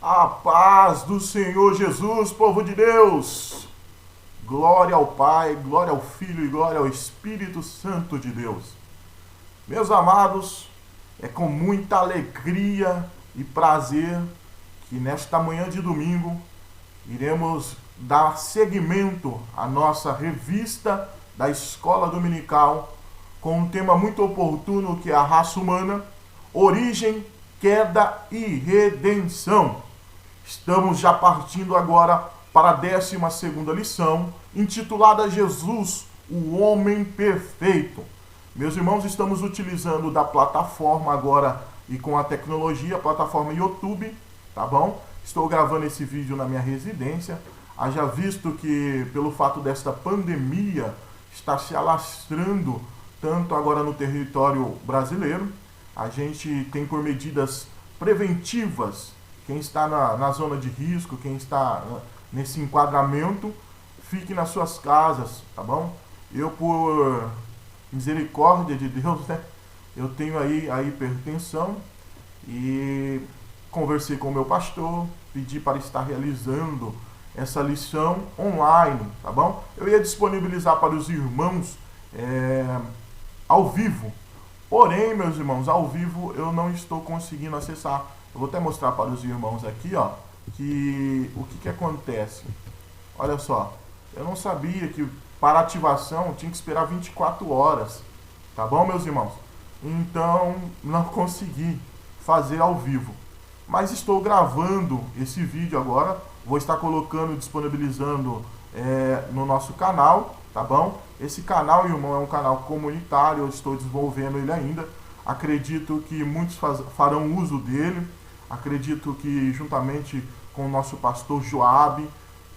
A paz do Senhor Jesus, povo de Deus! Glória ao Pai, glória ao Filho e glória ao Espírito Santo de Deus. Meus amados, é com muita alegria e prazer que nesta manhã de domingo iremos dar seguimento à nossa revista da Escola Dominical com um tema muito oportuno que é a raça humana, origem, queda e redenção. Estamos já partindo agora para a 12ª lição, intitulada Jesus, o Homem Perfeito. Meus irmãos, estamos utilizando da plataforma agora e com a tecnologia, a plataforma YouTube, tá bom? Estou gravando esse vídeo na minha residência. Haja visto que, pelo fato desta pandemia estar se alastrando tanto agora no território brasileiro, a gente tem por medidas preventivas. Quem está na zona de risco, quem está nesse enquadramento, fique nas suas casas, tá bom? Eu, por misericórdia de Deus, né? Eu tenho aí a hipertensão e conversei com o meu pastor, pedi para estar realizando essa lição online, tá bom? Eu ia disponibilizar para os irmãos ao vivo. Porém, meus irmãos, ao vivo eu não estou conseguindo acessar. Eu vou até mostrar para os irmãos aqui, ó, que o que acontece. Olha só, eu não sabia que para ativação tinha que esperar 24 horas. Tá bom, meus irmãos? Então, não consegui fazer ao vivo. Mas estou gravando esse vídeo agora. Vou estar colocando, disponibilizando no nosso canal, tá bom? Esse canal, irmão, é um canal comunitário. Eu estou desenvolvendo ele ainda. Acredito que muitos farão uso dele. Acredito que juntamente com o nosso pastor Joabe,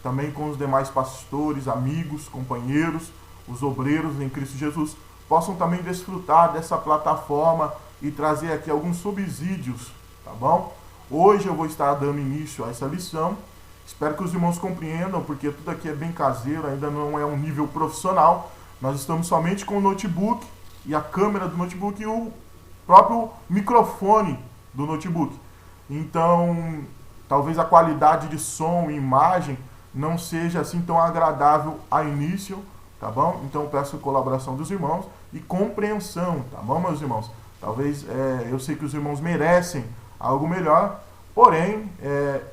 também com os demais pastores, amigos, companheiros, os obreiros em Cristo Jesus, possam também desfrutar dessa plataforma e trazer aqui alguns subsídios, tá bom? Hoje eu vou estar dando início a essa lição. Espero que os irmãos compreendam, porque tudo aqui é bem caseiro, ainda não é um nível profissional. Nós estamos somente com o notebook e a câmera do notebook e o próprio microfone do notebook. Então, talvez a qualidade de som e imagem não seja assim tão agradável a início, tá bom? Então, peço a colaboração dos irmãos e compreensão, tá bom, meus irmãos? Talvez, eu sei que os irmãos merecem algo melhor, porém,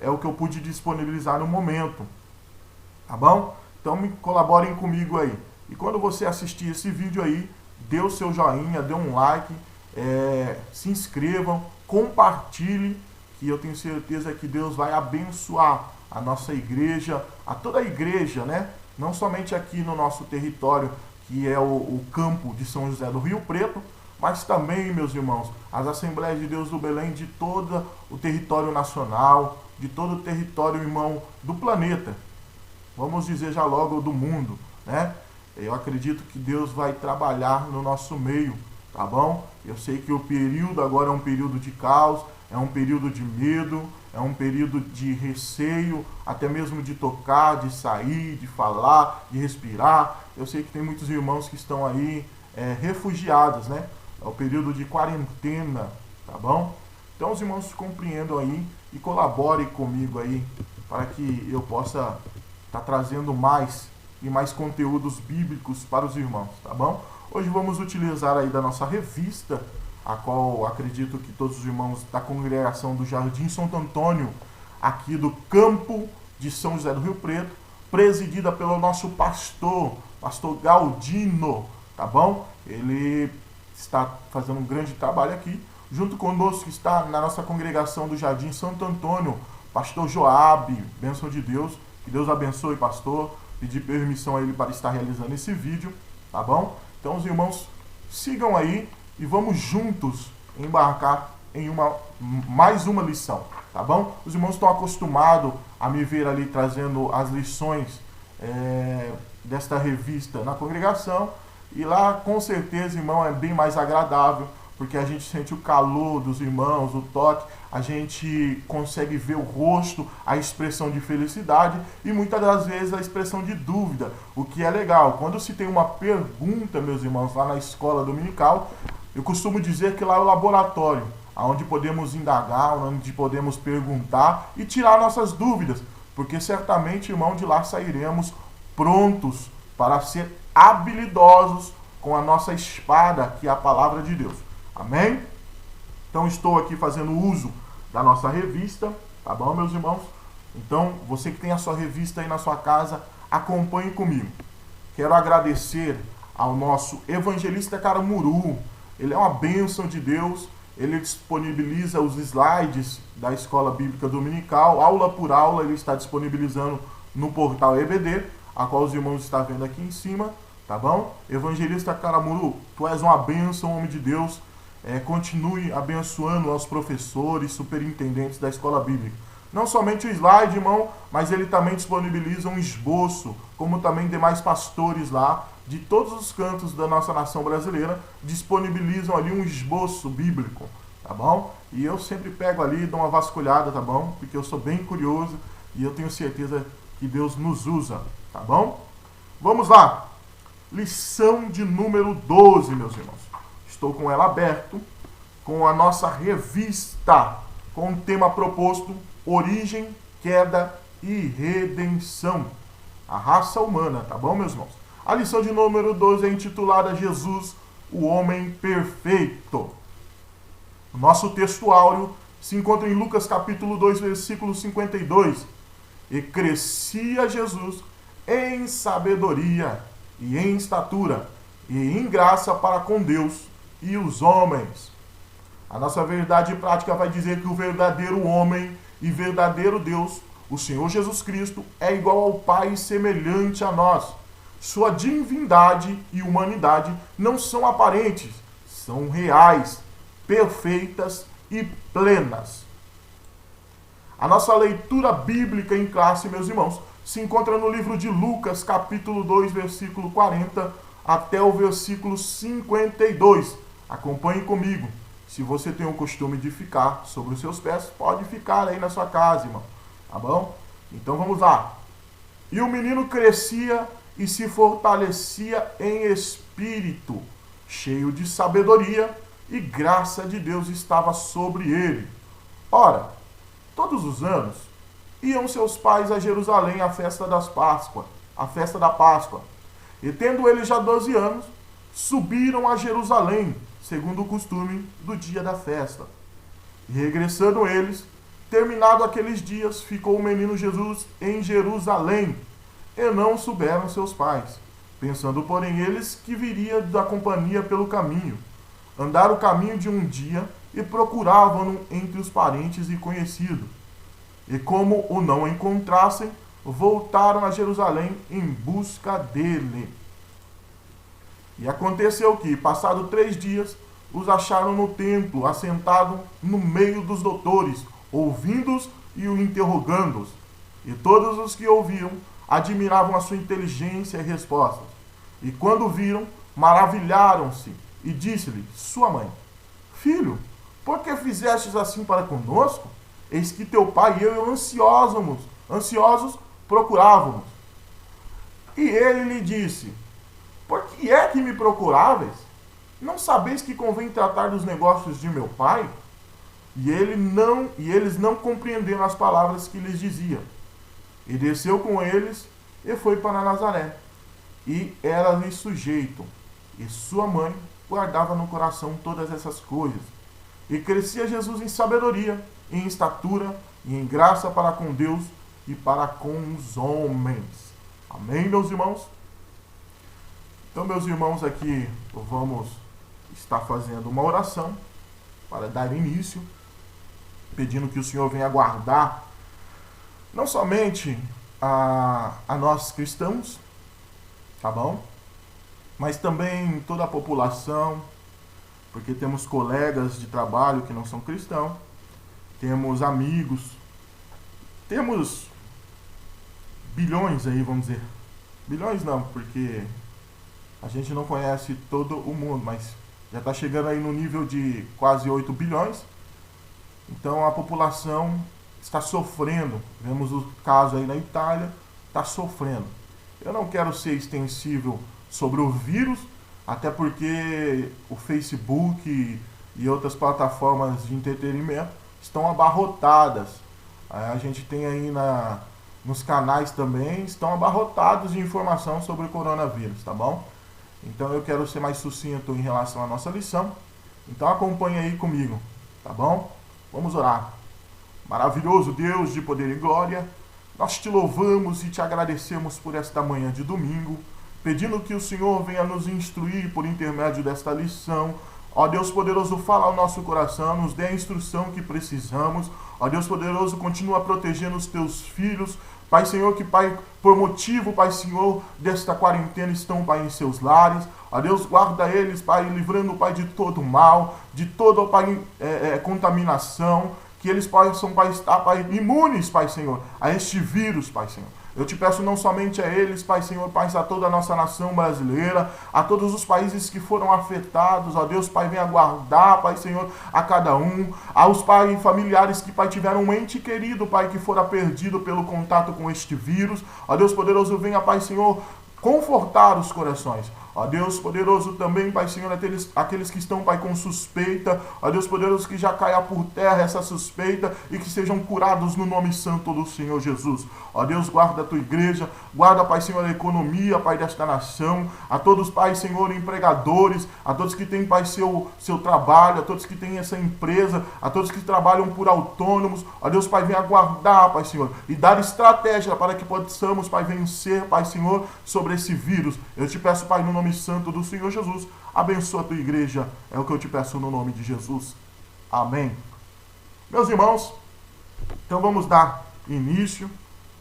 é o que eu pude disponibilizar no momento, tá bom? Então, colaborem comigo aí. E quando você assistir esse vídeo aí, dê o seu joinha, dê um like, se inscrevam, compartilhe, que eu tenho certeza que Deus vai abençoar a nossa igreja, a toda a igreja, né? Não somente aqui no nosso território, que é o campo de São José do Rio Preto, mas também, meus irmãos, as Assembleias de Deus do Belém, de todo o território nacional, de todo o território, irmão, do planeta. Vamos dizer já logo do mundo, né? Eu acredito que Deus vai trabalhar no nosso meio, tá bom? Eu sei que o período agora é um período de caos, é um período de medo, é um período de receio, até mesmo de tocar, de sair, de falar, de respirar. Eu sei que tem muitos irmãos que estão aí refugiados, né? É o período de quarentena, tá bom? Então os irmãos compreendam aí e colaborem comigo aí para que eu possa estar trazendo mais e mais conteúdos bíblicos para os irmãos, tá bom? Hoje vamos utilizar aí da nossa revista, a qual acredito que todos os irmãos da congregação do Jardim Santo Antônio, aqui do campo de São José do Rio Preto, presidida pelo nosso pastor Galdino, tá bom? Ele está fazendo um grande trabalho aqui. Junto conosco está na nossa congregação do Jardim Santo Antônio, pastor Joabe, bênção de Deus, que Deus abençoe, pastor. Pedir permissão a ele para estar realizando esse vídeo, tá bom? Então os irmãos sigam aí e vamos juntos embarcar em mais uma lição, tá bom? Os irmãos estão acostumados a me ver ali trazendo as lições desta revista na congregação, e lá com certeza, irmão, é bem mais agradável, porque a gente sente o calor dos irmãos, o toque, a gente consegue ver o rosto, a expressão de felicidade e muitas das vezes a expressão de dúvida, o que é legal. Quando se tem uma pergunta, meus irmãos, lá na escola dominical, eu costumo dizer que lá é o laboratório. onde podemos indagar, onde podemos perguntar e tirar nossas dúvidas, porque certamente, irmão, de lá sairemos prontos para ser habilidosos com a nossa espada, que é a palavra de Deus. Amém? Então estou aqui fazendo uso da nossa revista, tá bom, meus irmãos? Então, você que tem a sua revista aí na sua casa, acompanhe comigo. Quero agradecer ao nosso evangelista Caramuru. Ele é uma bênção de Deus. Ele disponibiliza os slides da Escola Bíblica Dominical, aula por aula, ele está disponibilizando no portal EBD, a qual os irmãos estão vendo aqui em cima, tá bom? Evangelista Caramuru, tu és uma bênção, homem de Deus. Continue abençoando aos professores, superintendentes da Escola Bíblica. Não somente o slide, irmão, mas ele também disponibiliza um esboço, como também demais pastores lá, de todos os cantos da nossa nação brasileira, disponibilizam ali um esboço bíblico, tá bom? E eu sempre pego ali e dou uma vasculhada, tá bom? Porque eu sou bem curioso e eu tenho certeza que Deus nos usa, tá bom? Vamos lá! Lição de número 12, meus irmãos. Estou com ela aberto, com a nossa revista, com o tema proposto, Origem, Queda e Redenção. A raça humana, tá bom, meus irmãos? A lição de número 12 é intitulada Jesus, o Homem Perfeito. O nosso texto áureo se encontra em Lucas capítulo 2, versículo 52. E crescia Jesus em sabedoria e em estatura e em graça para com Deus e os homens. A nossa verdade prática vai dizer que o verdadeiro homem e verdadeiro Deus, o Senhor Jesus Cristo, é igual ao Pai e semelhante a nós. Sua divindade e humanidade não são aparentes, são reais, perfeitas e plenas. A nossa leitura bíblica em classe, meus irmãos, se encontra no livro de Lucas, capítulo 2, versículo 40 até o versículo 52. Acompanhe comigo. Se você tem o costume de ficar sobre os seus pés, pode ficar aí na sua casa, irmão. Tá bom? Então vamos lá. E o menino crescia e se fortalecia em espírito, cheio de sabedoria, e graça de Deus estava sobre ele. Ora, todos os anos, iam seus pais a Jerusalém à festa das Páscoas, a festa da Páscoa. E tendo eles já 12 anos, subiram a Jerusalém, segundo o costume do dia da festa. E regressando eles, terminado aqueles dias, ficou o menino Jesus em Jerusalém, e não souberam seus pais, pensando, porém, eles que viria da companhia pelo caminho. Andaram o caminho de um dia e procuravam-no entre os parentes e conhecidos. E como o não encontrassem, voltaram a Jerusalém em busca dele. E aconteceu que, passado 3 dias, os acharam no templo, assentado no meio dos doutores, ouvindo-os e o interrogando-os. E todos os que ouviam admiravam a sua inteligência e respostas. E quando viram, maravilharam-se, e disse-lhe sua mãe: Filho, por que fizestes assim para conosco? Eis que teu pai e eu ansiosos procurávamos. E ele lhe disse: Por que é que me procuráveis? Não sabeis que convém tratar dos negócios de meu pai? E eles não compreenderam as palavras que lhes dizia. E desceu com eles e foi para Nazaré. E era-lhe sujeito. E sua mãe guardava no coração todas essas coisas. E crescia Jesus em sabedoria, em estatura e em graça para com Deus e para com os homens. Amém, meus irmãos? Então, meus irmãos, aqui vamos estar fazendo uma oração para dar início, pedindo que o Senhor venha guardar não somente a nós cristãos, tá bom? Mas também toda a população, porque temos colegas de trabalho que não são cristãos, temos amigos, temos bilhões aí, vamos dizer. Bilhões não, porque a gente não conhece todo o mundo, mas já está chegando aí no nível de quase 8 bilhões. Então a população está sofrendo. Vemos o caso aí na Itália, está sofrendo. Eu não quero ser extensível sobre o vírus, até porque o Facebook e outras plataformas de entretenimento estão abarrotadas. A gente tem aí nos canais também, estão abarrotados de informação sobre o coronavírus, tá bom? Então eu quero ser mais sucinto em relação à nossa lição. Então acompanhe aí comigo, tá bom? Vamos orar. Maravilhoso Deus de poder e glória, nós te louvamos e te agradecemos por esta manhã de domingo, pedindo que o Senhor venha nos instruir por intermédio desta lição. Ó Deus poderoso, fala ao nosso coração, nos dê a instrução que precisamos. Ó Deus poderoso, continua protegendo os teus filhos. Pai Senhor, que Pai, por motivo, Pai Senhor, desta quarentena estão, Pai, em seus lares. Ó Deus, guarda eles, Pai, livrando, Pai, de todo mal, de toda, Pai, contaminação. Que eles possam, Pai, estar, Pai, imunes, Pai Senhor, a este vírus, Pai Senhor. Eu te peço não somente a eles, Pai Senhor, Pai, a toda a nossa nação brasileira, a todos os países que foram afetados, ó Deus, Pai, venha guardar, Pai Senhor, a cada um, aos Pai familiares que, Pai, tiveram um ente querido, Pai, que fora perdido pelo contato com este vírus, ó Deus poderoso, venha, Pai Senhor, confortar os corações. Ó Deus poderoso também, Pai Senhor, aqueles que estão, Pai, com suspeita. Ó Deus poderoso, que já caia por terra essa suspeita e que sejam curados no nome santo do Senhor Jesus. Ó Deus, guarda a tua igreja, guarda, Pai Senhor, a economia, Pai, desta nação. A todos, Pai Senhor, empregadores, a todos que têm, Pai, seu trabalho, a todos que têm essa empresa, a todos que trabalham por autônomos. Ó Deus, Pai, venha guardar, Pai Senhor, e dar estratégia para que possamos, Pai, vencer, Pai Senhor, sobre esse vírus. Eu te peço, Pai, no nome santo do Senhor Jesus, abençoa a tua igreja, é o que eu te peço no nome de Jesus. Amém. Meus irmãos, então vamos dar início,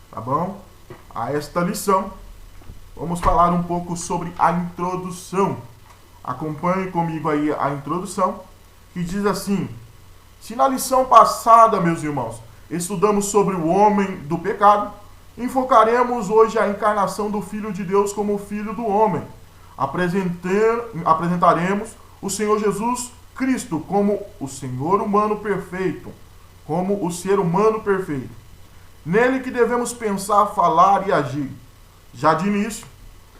tá bom, a esta lição. Vamos falar um pouco sobre a introdução. Acompanhe comigo aí a introdução, que diz assim: se na lição passada, meus irmãos, estudamos sobre o homem do pecado, enfocaremos hoje a encarnação do Filho de Deus como o Filho do homem. Apresentaremos o Senhor Jesus Cristo como o Senhor humano perfeito, como o ser humano perfeito. Nele que devemos pensar, falar e agir. Já de início,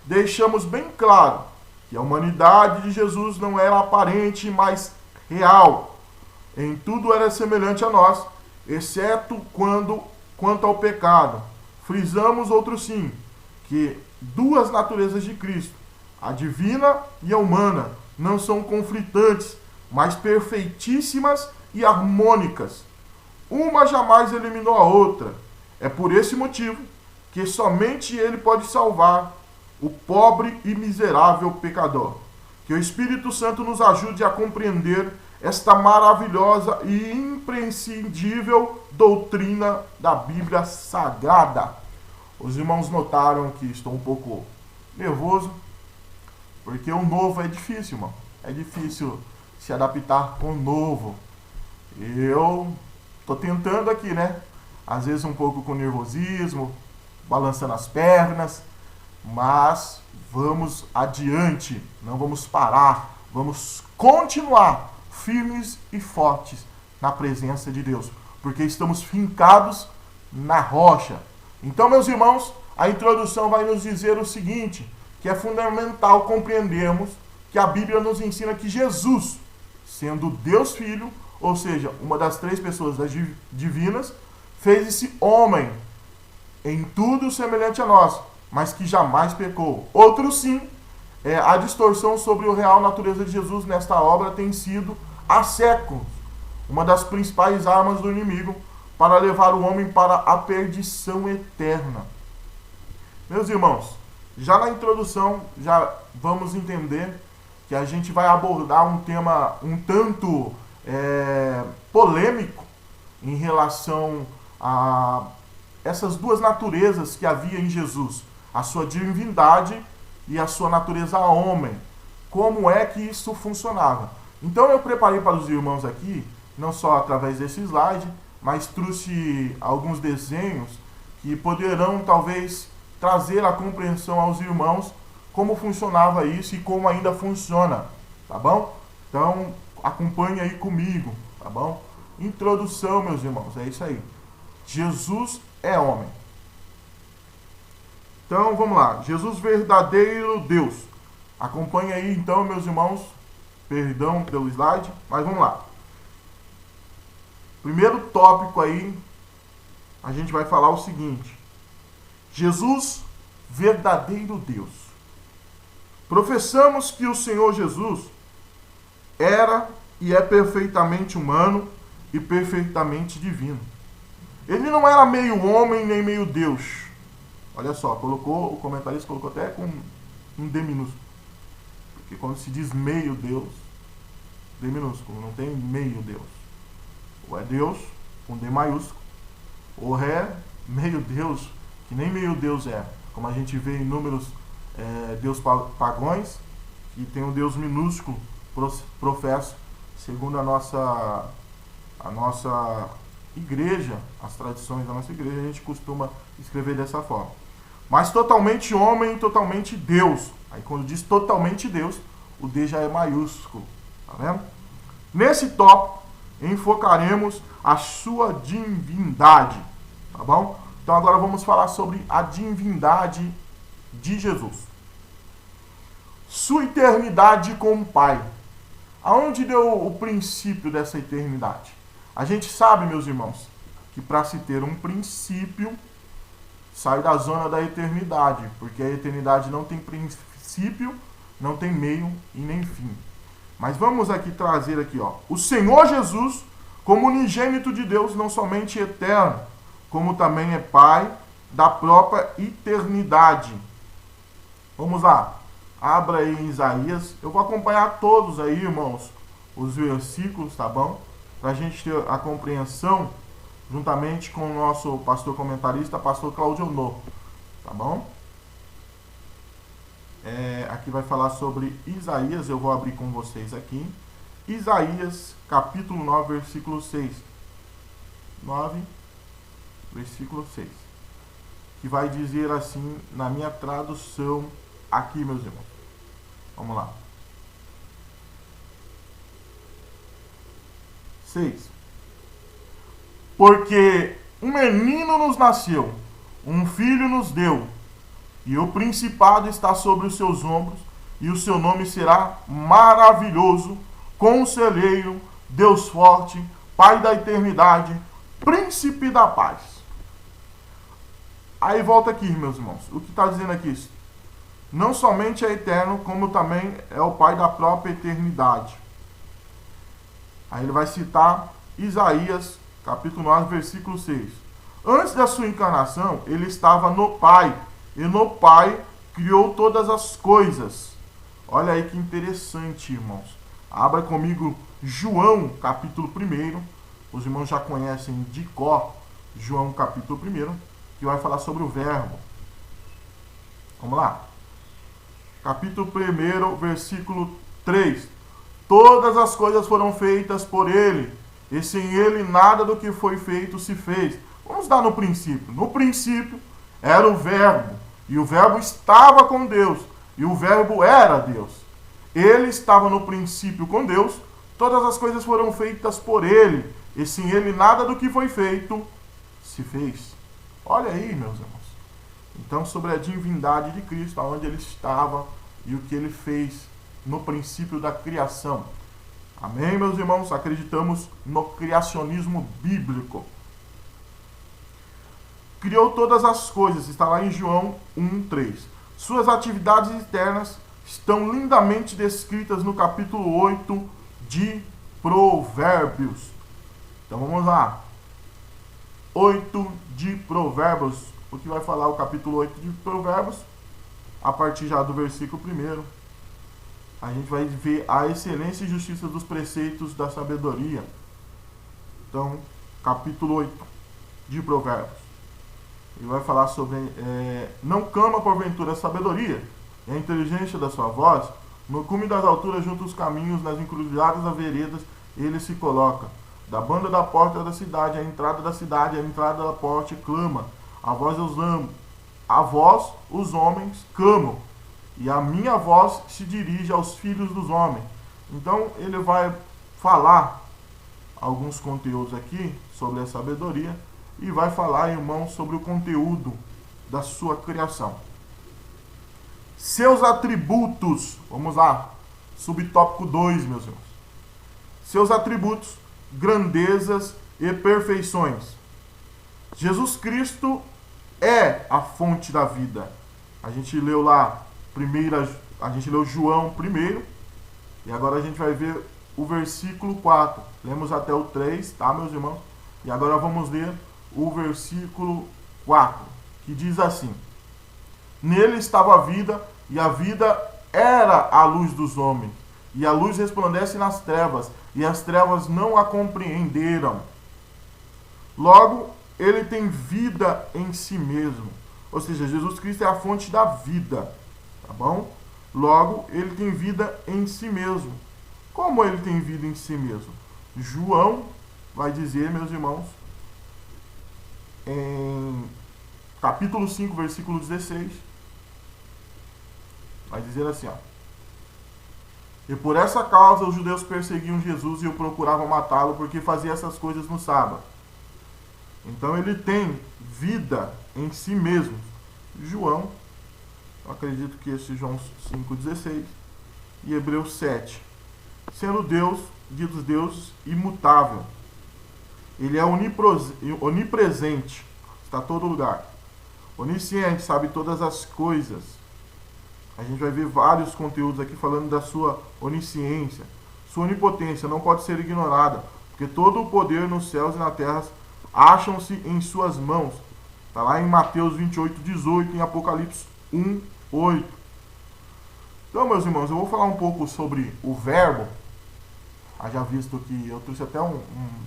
deixamos bem claro que a humanidade de Jesus não era aparente, mas real. Em tudo era semelhante a nós, exceto quanto ao pecado. Frisamos outro sim, que duas naturezas de Cristo, a divina e a humana, não são conflitantes, mas perfeitíssimas e harmônicas. Uma jamais eliminou a outra. É por esse motivo que somente Ele pode salvar o pobre e miserável pecador. Que o Espírito Santo nos ajude a compreender esta maravilhosa e imprescindível doutrina da Bíblia Sagrada. Os irmãos notaram que estou um pouco nervoso, porque o novo é difícil, irmão. É difícil se adaptar com o novo. Eu tô tentando aqui, né? Às vezes um pouco com nervosismo, balançando as pernas, mas vamos adiante, não vamos parar, vamos continuar firmes e fortes na presença de Deus, porque estamos fincados na rocha. Então, meus irmãos, a introdução vai nos dizer o seguinte, que é fundamental compreendermos que a Bíblia nos ensina que Jesus, sendo Deus Filho, ou seja, uma das três pessoas divinas, fez esse homem em tudo semelhante a nós, mas que jamais pecou. Outro sim, a distorção sobre a real natureza de Jesus nesta obra tem sido, há séculos, uma das principais armas do inimigo para levar o homem para a perdição eterna. Meus irmãos, já na introdução, já vamos entender que a gente vai abordar um tema um tanto polêmico em relação a essas duas naturezas que havia em Jesus, a sua divindade e a sua natureza homem. Como é que isso funcionava? Então eu preparei para os irmãos aqui, não só através desse slide, mas trouxe alguns desenhos que poderão talvez trazer a compreensão aos irmãos como funcionava isso e como ainda funciona, tá bom? Então acompanhe aí comigo, tá bom? Introdução, meus irmãos, é isso aí. Jesus é homem. Então vamos lá, Jesus verdadeiro Deus. Acompanhe aí então, meus irmãos, Perdão pelo slide, mas vamos lá. Primeiro tópico aí, a gente vai falar o seguinte: Jesus, verdadeiro Deus. Professamos que o Senhor Jesus era e é perfeitamente humano e perfeitamente divino. Ele não era meio homem nem meio Deus. Olha só, o comentarista colocou até com um D minúsculo. Porque quando se diz meio Deus, D minúsculo, não tem meio Deus. Ou é Deus com D maiúsculo, ou é meio Deus, que nem meio Deus é. Como a gente vê em inúmeros Deus pagões, que tem um Deus minúsculo, professo, segundo a nossa igreja, as tradições da nossa igreja, a gente costuma escrever dessa forma. Mas totalmente homem, totalmente Deus. Aí quando diz totalmente Deus, o D já é maiúsculo, tá vendo? Nesse tópico, enfocaremos a sua divindade, tá bom? Então agora vamos falar sobre a divindade de Jesus. Sua eternidade como Pai. Aonde deu o princípio dessa eternidade? A gente sabe, meus irmãos, que para se ter um princípio, sai da zona da eternidade, porque a eternidade não tem princípio, não tem meio e nem fim. Mas vamos aqui trazer aqui, ó, o Senhor Jesus, como unigênito de Deus, não somente eterno, como também é Pai da própria eternidade. Vamos lá. Abra aí em Isaías. Eu vou acompanhar todos aí, irmãos, os versículos, tá bom? Para a gente ter a compreensão, juntamente com o nosso pastor comentarista, pastor Claudio No, tá bom? Aqui vai falar sobre Isaías, eu vou abrir com vocês aqui. Isaías, capítulo 9, versículo 6. 9, versículo 6. Que vai dizer assim, na minha tradução, aqui, meus irmãos. Vamos lá. 6. Porque um menino nos nasceu, um filho nos deu, e o principado está sobre os seus ombros, e o seu nome será maravilhoso, conselheiro, Deus forte, Pai da eternidade, príncipe da paz. Aí volta aqui, meus irmãos. O que está dizendo aqui? Não somente é eterno, como também é o Pai da própria eternidade. Aí ele vai citar Isaías, capítulo 9, versículo 6. Antes da sua encarnação, ele estava no Pai, e no Pai criou todas as coisas. Olha aí que interessante, irmãos. Abra comigo João, capítulo 1. Os irmãos já conhecem de cor João, capítulo 1, que vai falar sobre o verbo. Vamos lá. Capítulo 1, versículo 3. Todas as coisas foram feitas por ele, e sem ele nada do que foi feito se fez. Vamos dar no princípio. No princípio era o verbo, e o verbo estava com Deus, e o verbo era Deus. Ele estava no princípio com Deus, todas as coisas foram feitas por ele, e sem ele nada do que foi feito se fez. Olha aí, meus irmãos. Então, sobre a divindade de Cristo, aonde ele estava e o que ele fez no princípio da criação. Amém, meus irmãos? Acreditamos no criacionismo bíblico. Criou todas as coisas, está lá em João 1:3. Suas atividades externas estão lindamente descritas no capítulo 8 de Provérbios. Então vamos lá. 8 de Provérbios. O que vai falar o capítulo 8 de Provérbios? A partir já do versículo 1. A gente vai ver a excelência e justiça dos preceitos da sabedoria. Então, capítulo 8 de Provérbios. Ele vai falar sobre não clama porventura a sabedoria e a inteligência da sua voz. No cume das alturas, junto aos caminhos, nas encruzilhadas das veredas, ele se coloca. Da banda da porta da cidade, a entrada da cidade, a entrada da porta, clama. A voz os homens clamam, e a minha voz se dirige aos filhos dos homens. Então ele vai falar alguns conteúdos aqui sobre a sabedoria e vai falar, irmão, sobre o conteúdo da sua criação. Seus atributos, vamos lá. Subtópico 2, meus irmãos. Seus atributos, grandezas e perfeições. Jesus Cristo é a fonte da vida. A gente leu lá, a gente leu João primeiro, e agora a gente vai ver o versículo 4. Lemos até o 3, tá, meus irmãos? E agora vamos ler o versículo 4, que diz assim: Nele estava a vida, e a vida era a luz dos homens. E a luz resplandece nas trevas, e as trevas não a compreenderam. Logo, ele tem vida em si mesmo. Ou seja, Jesus Cristo é a fonte da vida. Tá bom? Logo, ele tem vida em si mesmo. Como ele tem vida em si mesmo? João vai dizer, meus irmãos, em capítulo 5, versículo 16, vai dizer assim, ó: E por essa causa os judeus perseguiam Jesus e o procuravam matá-lo, porque fazia essas coisas no sábado. Então ele tem vida em si mesmo. João, eu acredito que esse João 5,16 e Hebreus 7. Sendo Deus, dito Deus, imutável. Ele é onipresente, está em todo lugar. Onisciente, sabe todas as coisas. A gente vai ver vários conteúdos aqui falando da sua onisciência. Sua onipotência não pode ser ignorada, porque todo o poder nos céus e na terra acham-se em suas mãos. Está lá em Mateus 28:18, em Apocalipse 1:8. Então, meus irmãos, eu vou falar um pouco sobre o verbo. Já visto que eu trouxe até um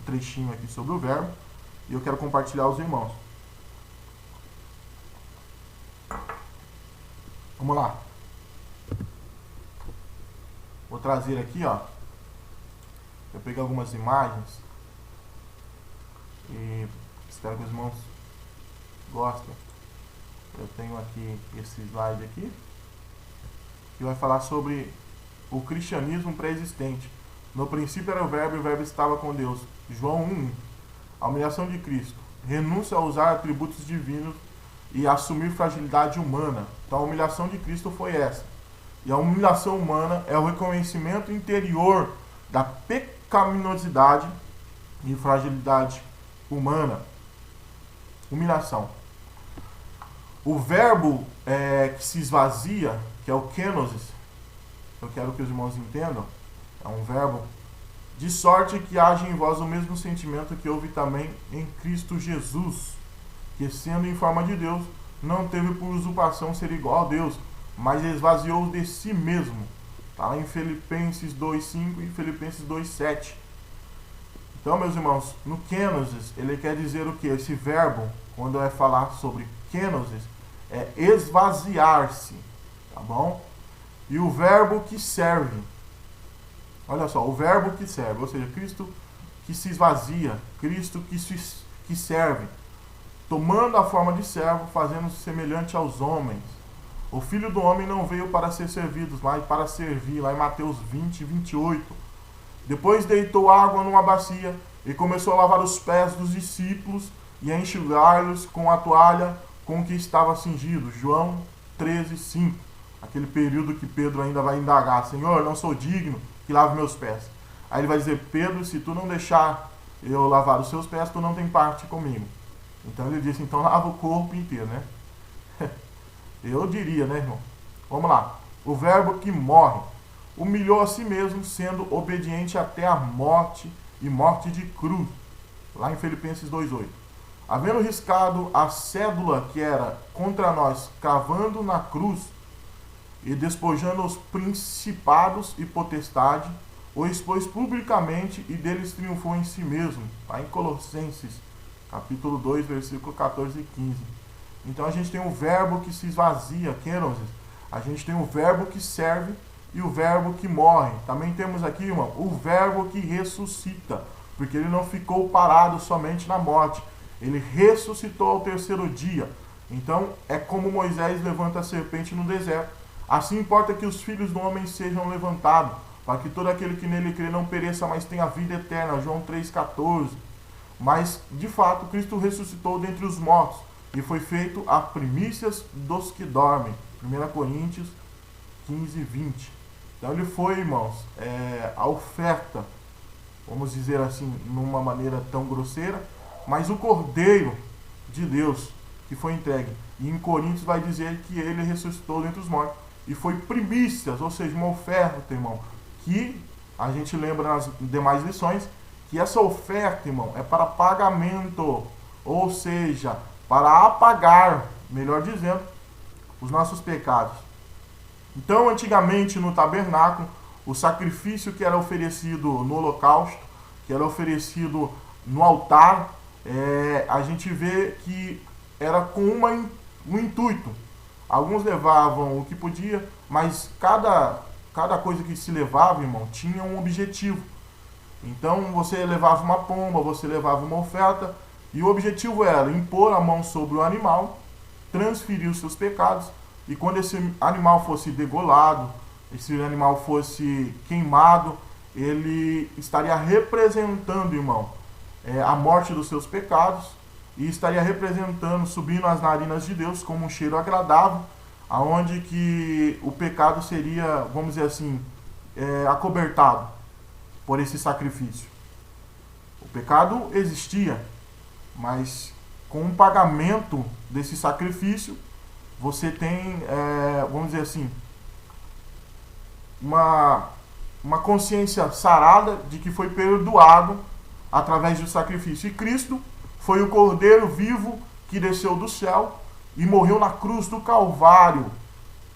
trechinho aqui sobre o verbo, e eu quero compartilhar aos irmãos. Vamos lá. Vou trazer aqui, ó. Eu peguei algumas imagens e espero que os irmãos gostem. Eu tenho aqui esse slide aqui, que vai falar sobre o cristianismo pré-existente. No princípio era o verbo e o verbo estava com Deus. João 1:1. A humilhação de Cristo. Renúncia a usar atributos divinos e assumir fragilidade humana. Então a humilhação de Cristo foi essa. E a humilhação humana é o reconhecimento interior da pecaminosidade e fragilidade humana. Humilhação. O verbo que se esvazia, que é o kenosis, eu quero que os irmãos entendam, é um verbo, de sorte que haja em vós o mesmo sentimento que houve também em Cristo Jesus, que sendo em forma de Deus, não teve por usurpação ser igual a Deus, mas esvaziou de si mesmo. Está lá em Filipenses 2:5 e Filipenses 2:7. Então, meus irmãos, no kenosis, ele quer dizer o que? Esse verbo, quando é falar sobre kenosis, é esvaziar-se, tá bom? E o verbo que serve, olha só, o verbo que serve, ou seja, Cristo que se esvazia, Cristo que serve, tomando a forma de servo, fazendo-se semelhante aos homens. O Filho do Homem não veio para ser servido, mas para servir, lá em Mateus 20:28. Depois deitou água numa bacia e começou a lavar os pés dos discípulos e a enxugar-los com a toalha com que estava cingido. João 13:5. Aquele período que Pedro ainda vai indagar: Senhor, não sou digno que lave meus pés. Aí ele vai dizer: Pedro, se tu não deixar eu lavar os seus pés, tu não tem parte comigo. Então ele disse: então lava o corpo inteiro, né? Eu diria, né, irmão? Vamos lá. O verbo que morre humilhou a si mesmo, sendo obediente até a morte e morte de cruz. Lá em Filipenses 2:8. Havendo riscado a cédula que era contra nós, cravando na cruz e despojando os principados e potestade, o expôs publicamente e deles triunfou em si mesmo. Lá em Colossenses, capítulo 2, versículo 14 e 15. Então a gente tem o verbo que se esvazia, kenosis. A gente tem o verbo que serve e o verbo que morre. Também temos aqui, irmão, o verbo que ressuscita, porque ele não ficou parado somente na morte. Ele ressuscitou ao terceiro dia. Então é como Moisés levanta a serpente no deserto. Assim importa que os filhos do homem sejam levantados, para que todo aquele que nele crê não pereça, mas tenha vida eterna. João 3,14. Mas, de fato, Cristo ressuscitou dentre os mortos e foi feito a primícias dos que dormem. 1 Coríntios 15:20. Então ele foi, irmãos, a oferta, vamos dizer assim, numa maneira tão grosseira, mas o Cordeiro de Deus que foi entregue. E em Coríntios vai dizer que ele ressuscitou dentre os mortos e foi primícias, ou seja, uma oferta, irmão, que a gente lembra nas demais lições, que essa oferta, irmão, é para pagamento, ou seja, para apagar, melhor dizendo, os nossos pecados. Então, antigamente no tabernáculo, o sacrifício que era oferecido no holocausto, que era oferecido no altar, a gente vê que era com um intuito. Alguns levavam o que podia, mas cada coisa que se levava, irmão, tinha um objetivo. Então você levava uma pomba, você levava uma oferta, e o objetivo era impor a mão sobre o animal, transferir os seus pecados, e quando esse animal fosse degolado, esse animal fosse queimado, ele estaria representando, irmão, a morte dos seus pecados, e estaria representando, subindo as narinas de Deus como um cheiro agradável, aonde que o pecado seria, vamos dizer assim, acobertado por esse sacrifício. O pecado existia, mas com o pagamento desse sacrifício, você tem, vamos dizer assim, uma consciência sarada de que foi perdoado através do sacrifício. E Cristo foi o Cordeiro vivo que desceu do céu e morreu na cruz do Calvário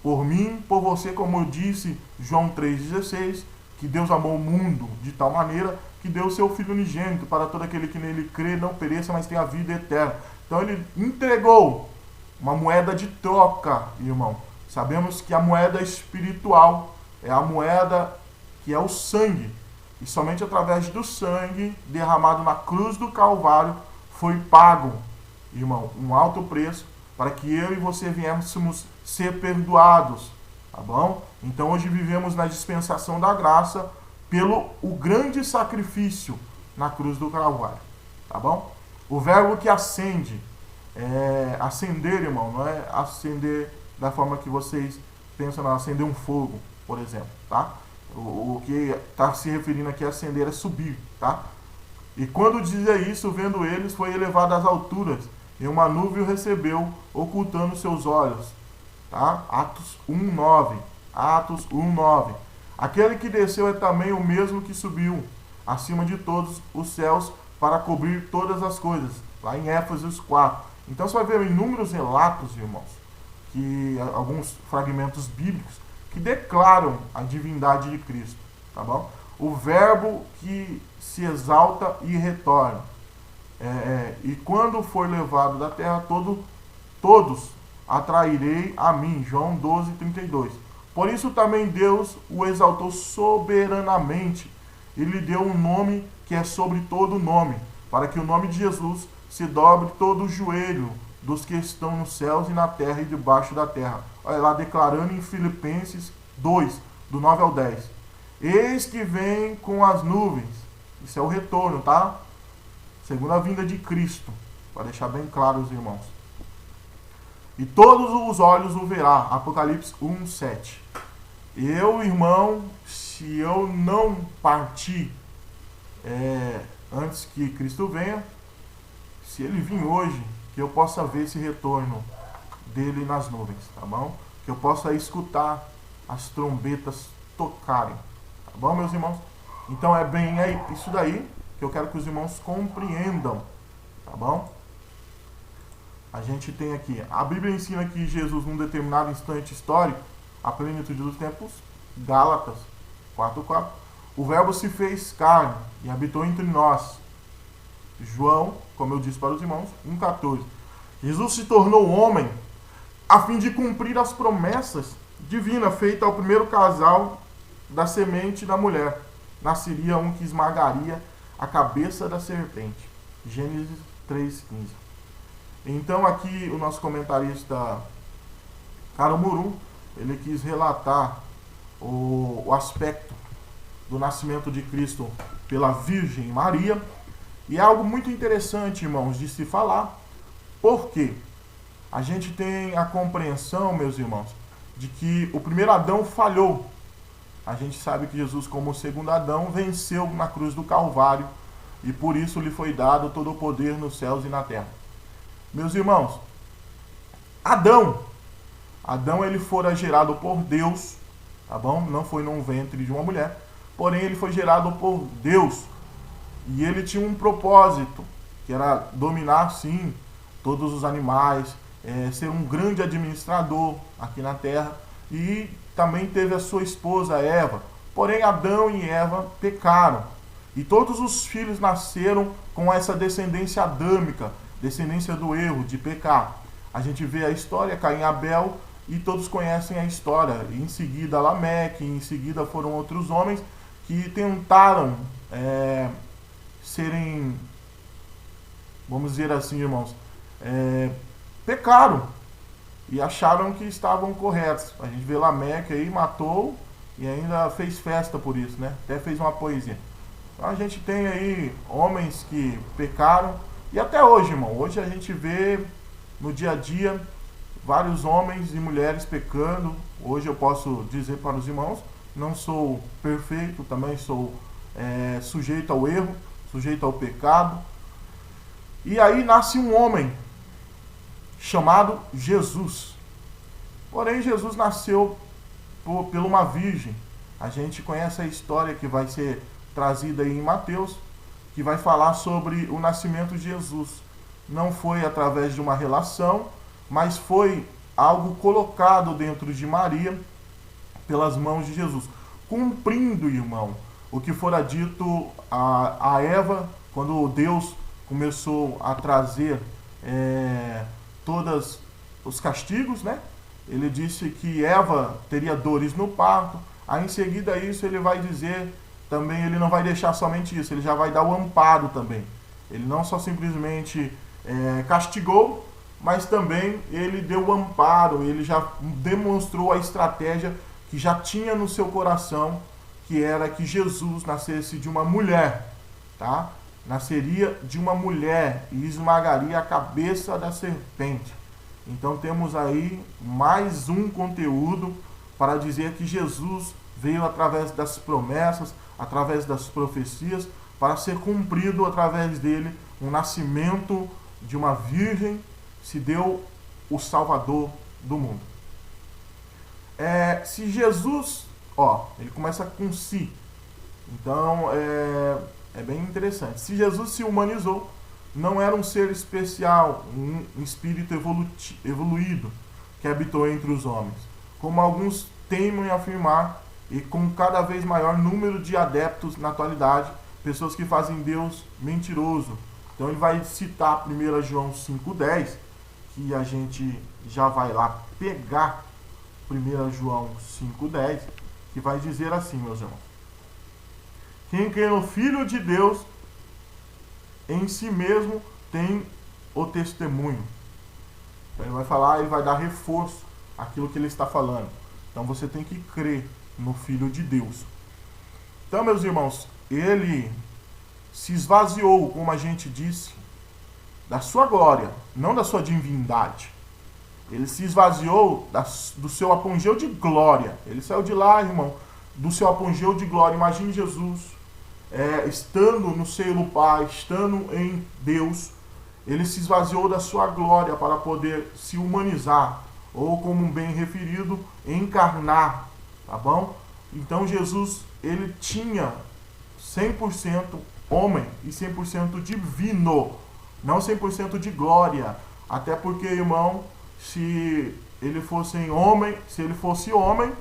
por mim, por você, como eu disse, João 3,16, que Deus amou o mundo de tal maneira que deu o seu Filho unigênito para todo aquele que nele crê, não pereça, mas tenha a vida eterna. Então ele entregou uma moeda de troca, irmão. Sabemos que a moeda espiritual é a moeda que é o sangue. E somente através do sangue derramado na cruz do Calvário foi pago, irmão, um alto preço para que eu e você viéssemos ser perdoados, tá bom? Então hoje vivemos na dispensação da graça pelo o grande sacrifício na cruz do Calvário, tá bom? O verbo que acende, acender, irmão, não é acender da forma que vocês pensam, não, acender um fogo, por exemplo, tá? O que está se referindo aqui a acender é subir, tá? E quando dizia isso, vendo eles, foi elevado às alturas, e uma nuvem o recebeu, ocultando seus olhos. Tá? Atos 1:9. Atos 1:9. Aquele que desceu é também o mesmo que subiu acima de todos os céus para cobrir todas as coisas. Lá em Éfesos 4. Então você vai ver inúmeros relatos, irmãos, que alguns fragmentos bíblicos que declaram a divindade de Cristo. Tá bom? O verbo que se exalta e retorna. E quando for levado da terra, todos atrairei a mim. João 12:32. Por isso também Deus o exaltou soberanamente e lhe deu um nome que é sobre todo nome, para que o nome de Jesus se dobre todo o joelho dos que estão nos céus e na terra e debaixo da terra. Olha lá, declarando em Filipenses 2, do 9 ao 10. Eis que vem com as nuvens. Isso é o retorno, tá? Segunda vinda de Cristo. Para deixar bem claro os irmãos. E todos os olhos o verá. Apocalipse 1:7. Eu, irmão, se eu não partir antes que Cristo venha, se ele vir hoje, que eu possa ver esse retorno dele nas nuvens, tá bom? Que eu possa escutar as trombetas tocarem. Tá bom, meus irmãos? Então é isso daí que eu quero que os irmãos compreendam. Tá bom? A gente tem aqui, a Bíblia ensina que Jesus, num determinado instante histórico, a plenitude dos tempos, Gálatas 4:4, o verbo se fez carne e habitou entre nós. João, como eu disse para os irmãos, 1:14. Jesus se tornou homem a fim de cumprir as promessas divinas feitas ao primeiro casal da semente da mulher. Nasceria um que esmagaria a cabeça da serpente. Gênesis 3:15. Então aqui o nosso comentarista Karumuru, ele quis relatar o aspecto do nascimento de Cristo pela Virgem Maria. E é algo muito interessante, irmãos, de se falar, porque a gente tem a compreensão, meus irmãos, de que o primeiro Adão falhou. a gente sabe que Jesus, como segundo Adão, venceu na cruz do Calvário e por isso lhe foi dado todo o poder nos céus e na terra. Meus irmãos, Adão ele fora gerado por Deus, tá bom? Não foi num ventre de uma mulher, porém ele foi gerado por Deus e ele tinha um propósito, que era dominar, sim, todos os animais, ser um grande administrador aqui na terra, e também teve a sua esposa Eva. Porém, Adão e Eva pecaram, e todos os filhos nasceram com essa descendência adâmica, descendência do erro, de pecar. A gente vê a história, Caim e Abel, e todos conhecem a história. E em seguida Lameque, em seguida foram outros homens que tentaram serem, vamos dizer assim, irmãos, pecaram e acharam que estavam corretos. A gente vê Lameque aí, matou e ainda fez festa por isso, né? Até fez uma poesia. Então a gente tem aí homens que pecaram, e até hoje, irmão, hoje a gente vê no dia a dia vários homens e mulheres pecando. Hoje eu posso dizer para os irmãos, não sou perfeito, também sou sujeito ao erro, sujeito ao pecado. E aí nasce um homem chamado Jesus. Porém, Jesus nasceu por uma virgem. A gente conhece a história que vai ser trazida aí em Mateus, que vai falar sobre o nascimento de Jesus. Não foi através de uma relação, mas foi algo colocado dentro de Maria pelas mãos de Jesus, cumprindo, irmão, o que fora dito a Eva, quando Deus começou a trazer todos os castigos, né? Ele disse que Eva teria dores no parto. Aí em seguida isso ele vai dizer também, ele não vai deixar somente isso, ele já vai dar o amparo também. Ele não só simplesmente castigou, mas também ele deu o amparo, ele já demonstrou a estratégia que já tinha no seu coração, que era que Jesus nascesse de uma mulher, tá? Nasceria de uma mulher e esmagaria a cabeça da serpente. Então temos aí mais um conteúdo para dizer que Jesus veio através das promessas, através das profecias, para ser cumprido através dele um nascimento de uma virgem, se deu o Salvador do mundo. Se Jesus, ele começa com si, então é bem interessante. Se Jesus se humanizou, não era um ser especial, um espírito evoluído que habitou entre os homens, como alguns teimam em afirmar, e com cada vez maior número de adeptos na atualidade, pessoas que fazem Deus mentiroso. Então ele vai citar 1 João 5,10, que a gente já vai lá pegar 1 João 5,10, que vai dizer assim, meus irmãos: quem crê no Filho de Deus, em si mesmo tem o testemunho. Então ele vai falar, ele vai dar reforço àquilo que ele está falando. Então você tem que crer no Filho de Deus. Então, meus irmãos, ele se esvaziou, como a gente disse, da sua glória, não da sua divindade. Ele se esvaziou do seu apogeu de glória. Ele saiu de lá, irmão, do seu apogeu de glória. Imagine Jesus estando no seio do Pai, estando em Deus. Ele se esvaziou da sua glória para poder se humanizar, ou como bem referido, encarnar, tá bom? Então Jesus, ele tinha 100% homem e 100% divino, não 100% de glória. Até porque, irmão, se ele fosse homem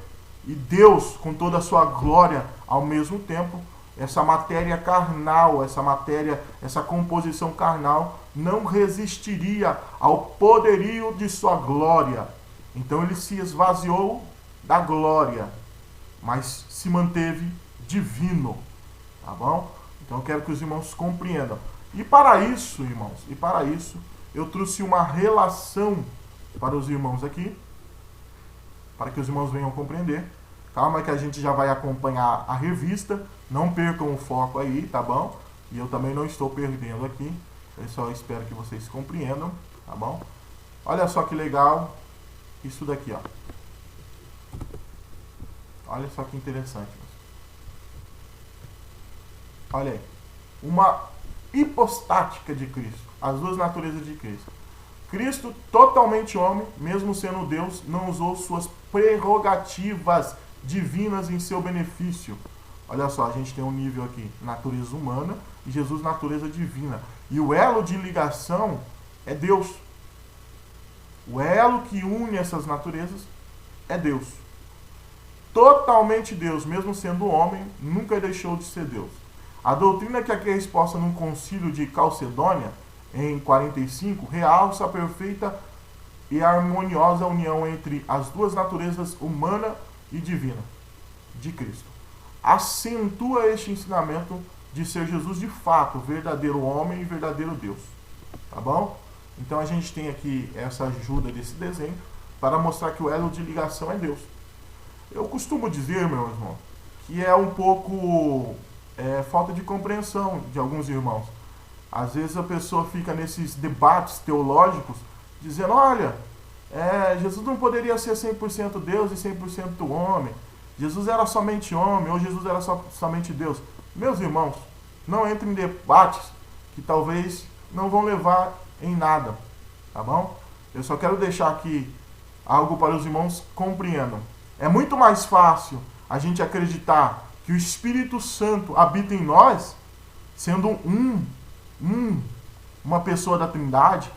e Deus com toda a sua glória ao mesmo tempo, essa matéria carnal, essa composição carnal não resistiria ao poderio de sua glória. Então ele se esvaziou da glória, mas se manteve divino, tá bom? Então eu quero que os irmãos compreendam. E para isso, irmãos, eu trouxe uma relação para os irmãos aqui, para que os irmãos venham compreender. Calma que a gente já vai acompanhar a revista, não percam o foco aí, tá bom? E eu também não estou perdendo aqui, eu só espero que vocês compreendam, tá bom? Olha só que legal isso daqui, ó. Olha só que interessante. Olha aí. Uma hipostática de Cristo. As duas naturezas de Cristo. Cristo, totalmente homem, mesmo sendo Deus, não usou suas prerrogativas divinas em seu benefício. Olha só, a gente tem um nível aqui, natureza humana, e Jesus, natureza divina. E o elo de ligação é Deus. O elo que une essas naturezas é Deus. Totalmente Deus, mesmo sendo homem, nunca deixou de ser Deus. A doutrina que aqui é exposta no concílio de Calcedônia, em 45, realça a perfeita e harmoniosa união entre as duas naturezas humana e divina de Cristo. Acentua este ensinamento de ser Jesus de fato verdadeiro homem e verdadeiro Deus. Tá bom? Então a gente tem aqui essa ajuda desse desenho para mostrar que o elo de ligação é Deus. Eu costumo dizer, meu irmão, que é um pouco falta de compreensão de alguns irmãos. Às vezes a pessoa fica nesses debates teológicos dizendo, olha, Jesus não poderia ser 100% Deus e 100% homem. Jesus era somente homem ou Jesus era somente Deus. Meus irmãos, não entrem em debates que talvez não vão levar em nada, tá bom? Eu só quero deixar aqui algo para os irmãos compreendam. É muito mais fácil a gente acreditar que o Espírito Santo habita em nós, sendo uma pessoa da Trindade.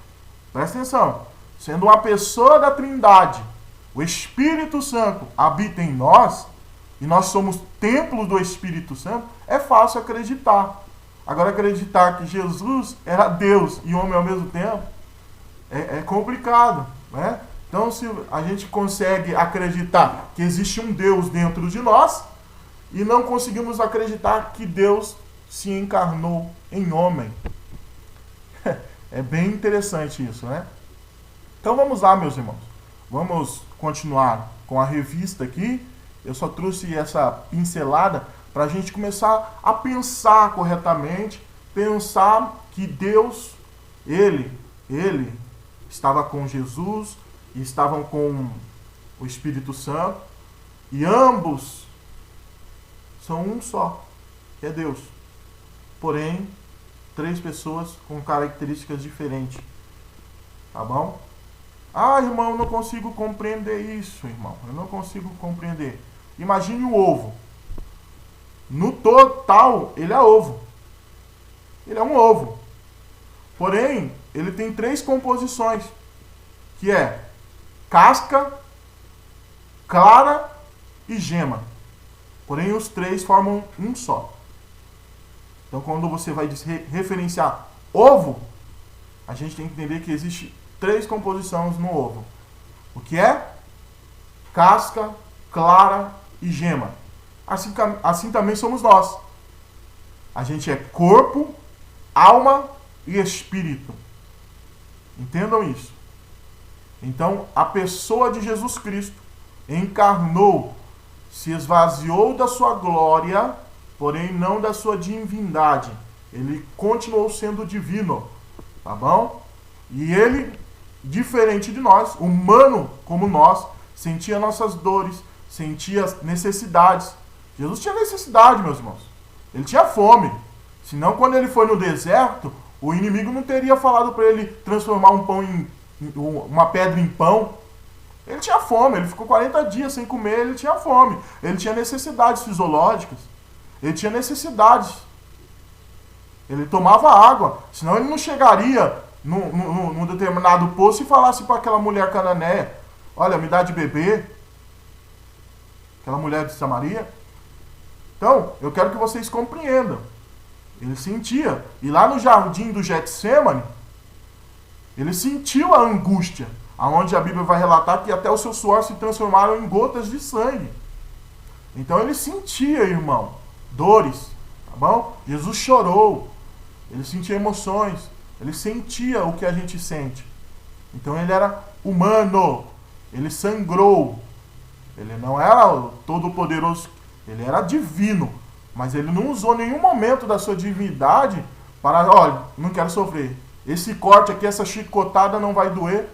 Presta atenção, sendo uma pessoa da Trindade, o Espírito Santo habita em nós, e nós somos templo do Espírito Santo, é fácil acreditar. Agora, acreditar que Jesus era Deus e homem ao mesmo tempo, é complicado, né? Então, se a gente consegue acreditar que existe um Deus dentro de nós, e não conseguimos acreditar que Deus se encarnou em homem. É bem interessante isso, né? Então vamos lá, meus irmãos. Vamos continuar com a revista aqui. Eu só trouxe essa pincelada para a gente começar a pensar corretamente, pensar que Deus, Ele estava com Jesus e estavam com o Espírito Santo, e ambos são um só, que é Deus. Porém, três pessoas com características diferentes. Tá bom? Ah, irmão, eu não consigo compreender isso, irmão. Eu não consigo compreender. Imagine o ovo. No total, ele é ovo. Ele é um ovo. Porém, ele tem três composições, que é casca, clara e gema. Porém, os três formam um só. Então, quando você vai referenciar ovo, a gente tem que entender que existe três composições no ovo. O que é? Casca, clara e gema. Assim também somos nós. A gente é corpo, alma e espírito. Entendam isso. Então, a pessoa de Jesus Cristo encarnou, se esvaziou da sua glória, porém não da sua divindade. Ele continuou sendo divino, tá bom? E ele, diferente de nós, humano como nós, sentia nossas dores, sentia as necessidades. Jesus tinha necessidade, meus irmãos. Ele tinha fome. Senão, quando ele foi no deserto, o inimigo não teria falado para ele transformar uma pedra em pão. Ele tinha fome, ele ficou 40 dias sem comer, ele tinha fome. Ele tinha necessidades fisiológicas. Ele tinha necessidades. Ele tomava água, senão ele não chegaria num determinado poço e falasse para aquela mulher cananeia, olha, me dá de beber. Aquela mulher de Samaria. Então, eu quero que vocês compreendam. Ele sentia. E lá no jardim do Getsêmani, ele sentiu a angústia, aonde a Bíblia vai relatar que até o seu suor se transformaram em gotas de sangue. Então ele sentia, irmão, dores, tá bom? Jesus chorou, ele sentia emoções, ele sentia o que a gente sente. Então ele era humano, ele sangrou, ele não era todo-poderoso, ele era divino, mas ele não usou nenhum momento da sua divindade para, olha, não quero sofrer. Esse corte aqui, essa chicotada não vai doer,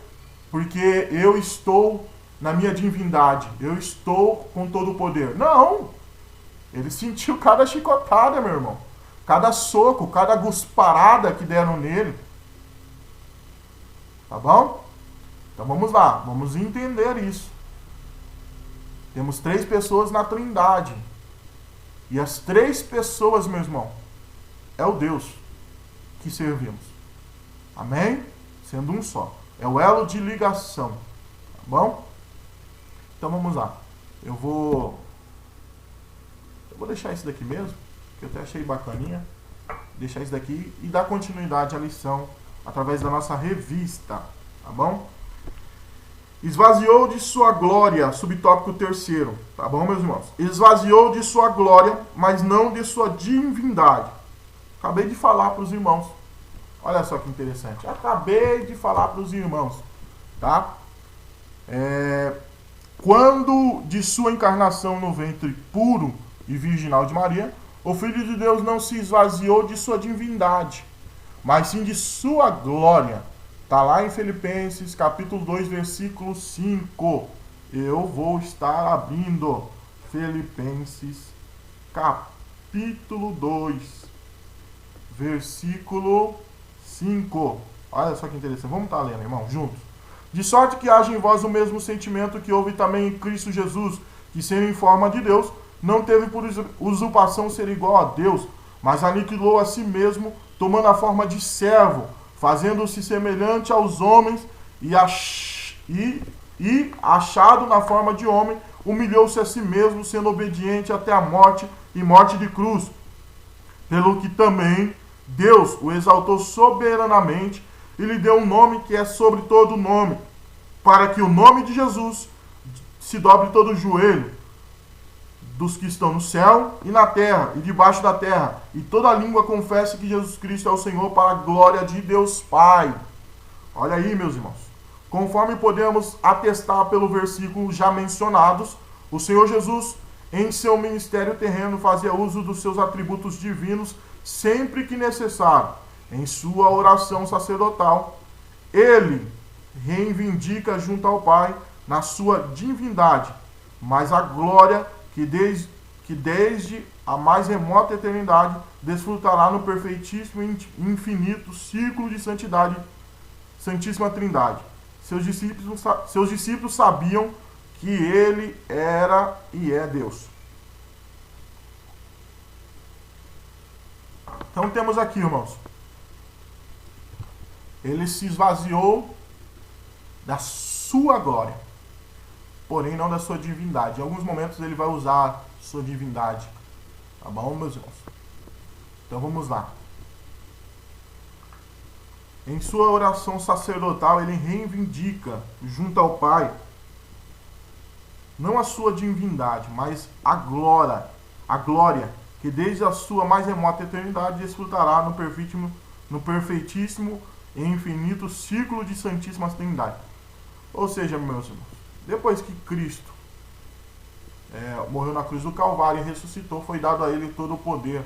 porque eu estou na minha divindade, eu estou com todo o poder. Não! Ele sentiu cada chicotada, meu irmão. Cada soco, cada gusparada que deram nele. Tá bom? Então vamos lá, vamos entender isso. Temos 3 pessoas na Trindade. E as 3 pessoas, meu irmão, é o Deus que servimos. Amém? Sendo um só. É o elo de ligação. Tá bom? Então vamos lá. Eu vou deixar isso daqui mesmo, que eu até achei bacaninha. Deixar isso daqui e dar continuidade à lição através da nossa revista. Tá bom? Esvaziou de sua glória, subtópico 3º. Tá bom, meus irmãos? Esvaziou de sua glória, mas não de sua divindade. Acabei de falar para os irmãos. Olha só que interessante. Acabei de falar para os irmãos. Tá? Quando de sua encarnação no ventre puro e virginal de Maria, o Filho de Deus não se esvaziou de sua divindade, mas sim de sua glória. Está lá em Filipenses, capítulo 2, versículo 5. Eu vou estar abrindo Filipenses, capítulo 2, versículo 5. Olha só que interessante. Vamos estar lendo, irmão, juntos. De sorte que haja em vós o mesmo sentimento que houve também em Cristo Jesus, que sendo em forma de Deus, não teve por usurpação ser igual a Deus, mas aniquilou a si mesmo, tomando a forma de servo, fazendo-se semelhante aos homens, e achado na forma de homem, humilhou-se a si mesmo, sendo obediente até a morte e morte de cruz. Pelo que também Deus o exaltou soberanamente e lhe deu um nome que é sobre todo nome, para que o nome de Jesus se dobre todo o joelho dos que estão no céu e na terra e debaixo da terra, e toda língua confesse que Jesus Cristo é o Senhor, para a glória de Deus Pai. Olha aí, meus irmãos. Conforme podemos atestar pelo versículo já mencionados, o Senhor Jesus, em seu ministério terreno, fazia uso dos seus atributos divinos sempre que necessário. Em sua oração sacerdotal, ele reivindica junto ao Pai na sua divindade, mas a glória que desde a mais remota eternidade desfrutará no perfeitíssimo e infinito círculo de santidade, Santíssima Trindade. Seus discípulos sabiam que ele era e é Deus. Então temos aqui, irmãos, ele se esvaziou da sua glória, porém não da sua divindade. Em alguns momentos ele vai usar sua divindade. Tá bom, meus irmãos? Então vamos lá. Em sua oração sacerdotal, ele reivindica junto ao Pai não a sua divindade, mas a glória que desde a sua mais remota eternidade desfrutará no perfeitíssimo e infinito círculo de Santíssima Trindade. Ou seja, meus irmãos, depois que Cristo morreu na cruz do Calvário e ressuscitou, foi dado a ele todo o poder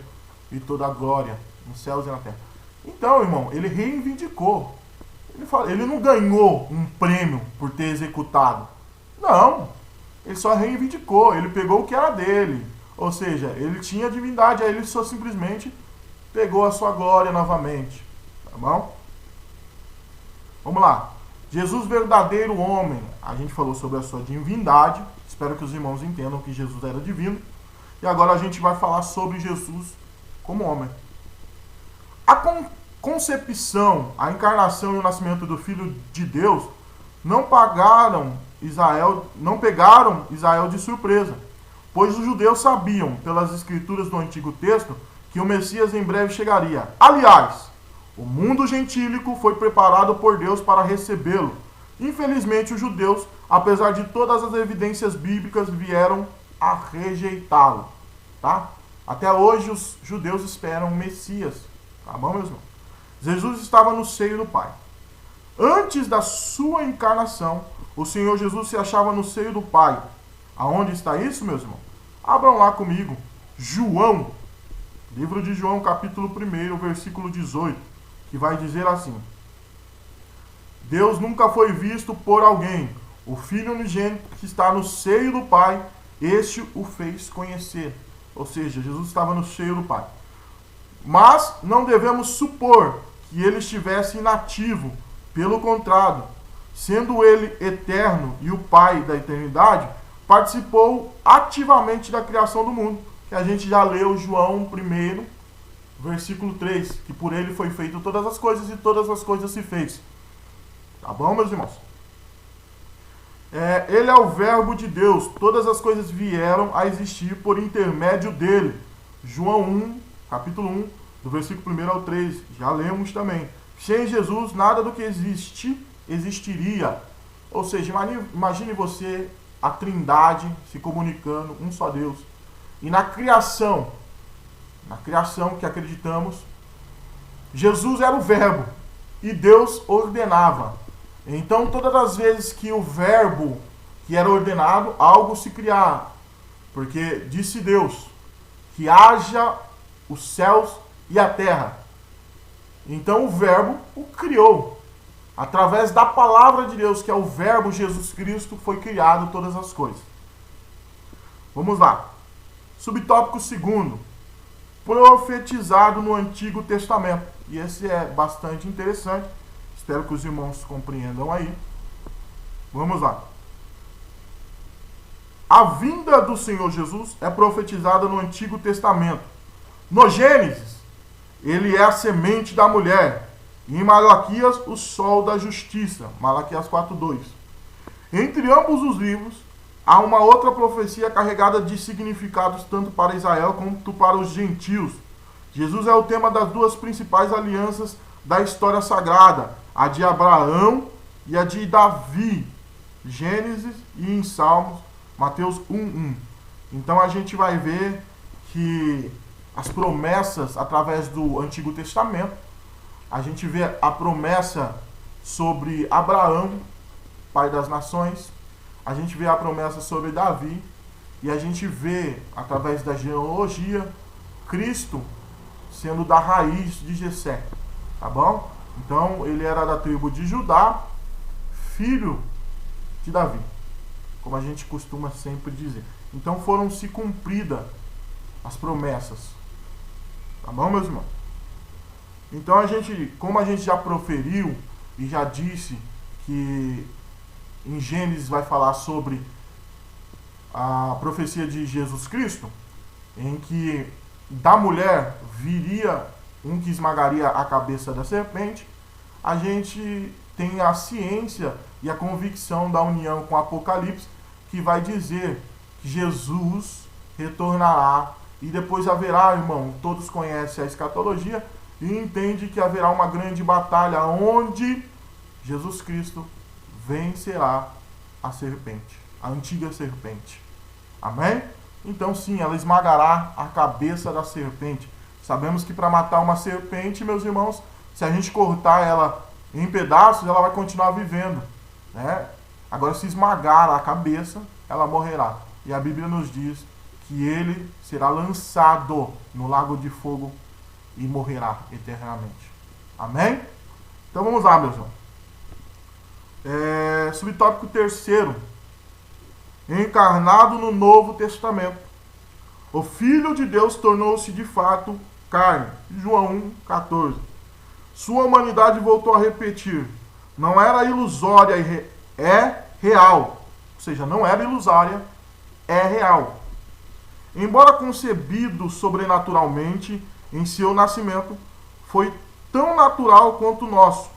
e toda a glória nos céus e na terra. Então, irmão, ele reivindicou. Ele não ganhou um prêmio por ter executado. Não. Ele só reivindicou. Ele pegou o que era dele. Ou seja, ele tinha divindade, aí ele só simplesmente pegou a sua glória novamente. Tá bom? Vamos lá. Jesus, verdadeiro homem. A gente falou sobre a sua divindade. Espero que os irmãos entendam que Jesus era divino. E agora a gente vai falar sobre Jesus como homem. A concepção, a encarnação e o nascimento do Filho de Deus não pegaram Israel de surpresa, pois os judeus sabiam, pelas escrituras do Antigo Texto, que o Messias em breve chegaria. Aliás, o mundo gentílico foi preparado por Deus para recebê-lo. Infelizmente, os judeus, apesar de todas as evidências bíblicas, vieram a rejeitá-lo. Tá? Até hoje, os judeus esperam o Messias. Tá bom, meus irmãos? Jesus estava no seio do Pai. Antes da sua encarnação, o Senhor Jesus se achava no seio do Pai. Aonde está isso, meus irmãos? Abram lá comigo. João, livro de João, capítulo 1, versículo 18, que vai dizer assim: Deus nunca foi visto por alguém. O Filho unigênito que está no seio do Pai, este o fez conhecer. Ou seja, Jesus estava no seio do Pai. Mas não devemos supor que ele estivesse inativo. Pelo contrário, sendo ele eterno e o Pai da eternidade, participou ativamente da criação do mundo, que a gente já leu João 1, versículo 3, que por ele foi feito todas as coisas e todas as coisas se fez. Tá bom, meus irmãos? Ele é o verbo de Deus, todas as coisas vieram a existir por intermédio dele. João 1, capítulo 1, do versículo 1 ao 3, já lemos também. Sem Jesus, nada do que existe existiria. Ou seja, imagine você, a Trindade se comunicando, um só Deus. E na criação que acreditamos, Jesus era o verbo e Deus ordenava. Então, todas as vezes que o verbo que era ordenado, algo se criava. Porque disse Deus que haja os céus e a terra. Então o verbo o criou. Através da palavra de Deus, que é o verbo Jesus Cristo, foi criado todas as coisas. Vamos lá. Subtópico 2. Profetizado no Antigo Testamento. E esse é bastante interessante. Espero que os irmãos compreendam aí. Vamos lá. A vinda do Senhor Jesus é profetizada no Antigo Testamento. No Gênesis, ele é a semente da mulher. E em Malaquias, o sol da justiça. Malaquias 4:2. Entre ambos os livros, há uma outra profecia carregada de significados tanto para Israel quanto para os gentios. Jesus é o tema das duas principais alianças da história sagrada, a de Abraão e a de Davi, Gênesis e em Salmos, Mateus 1:1. Então a gente vai ver que as promessas através do Antigo Testamento, a gente vê a promessa sobre Abraão, pai das nações, a gente vê a promessa sobre Davi, e a gente vê, através da genealogia, Cristo sendo da raiz de Jessé, tá bom? Então, ele era da tribo de Judá, filho de Davi, como a gente costuma sempre dizer. Então, foram-se cumpridas as promessas, tá bom, meus irmãos? Então, como a gente já proferiu e já disse que em Gênesis vai falar sobre a profecia de Jesus Cristo, em que da mulher viria um que esmagaria a cabeça da serpente, a gente tem a ciência e a convicção da união com Apocalipse, que vai dizer que Jesus retornará e depois haverá, irmão, todos conhecem a escatologia e entende que haverá uma grande batalha onde Jesus Cristo vencerá a serpente, a antiga serpente. Amém? Então sim, ela esmagará a cabeça da serpente. Sabemos que para matar uma serpente, meus irmãos, se a gente cortar ela em pedaços, ela vai continuar vivendo, né? Agora, se esmagar a cabeça, ela morrerá. E a Bíblia nos diz que ele será lançado no lago de fogo e morrerá eternamente. Amém? Então vamos lá, meus irmãos. Subtópico 3. Encarnado no Novo Testamento. O Filho de Deus tornou-se de fato carne. João 1:14. Sua humanidade voltou a repetir. Não era ilusória, é real. Ou seja, não era ilusória, é real. Embora concebido sobrenaturalmente em seu nascimento, foi tão natural quanto o nosso.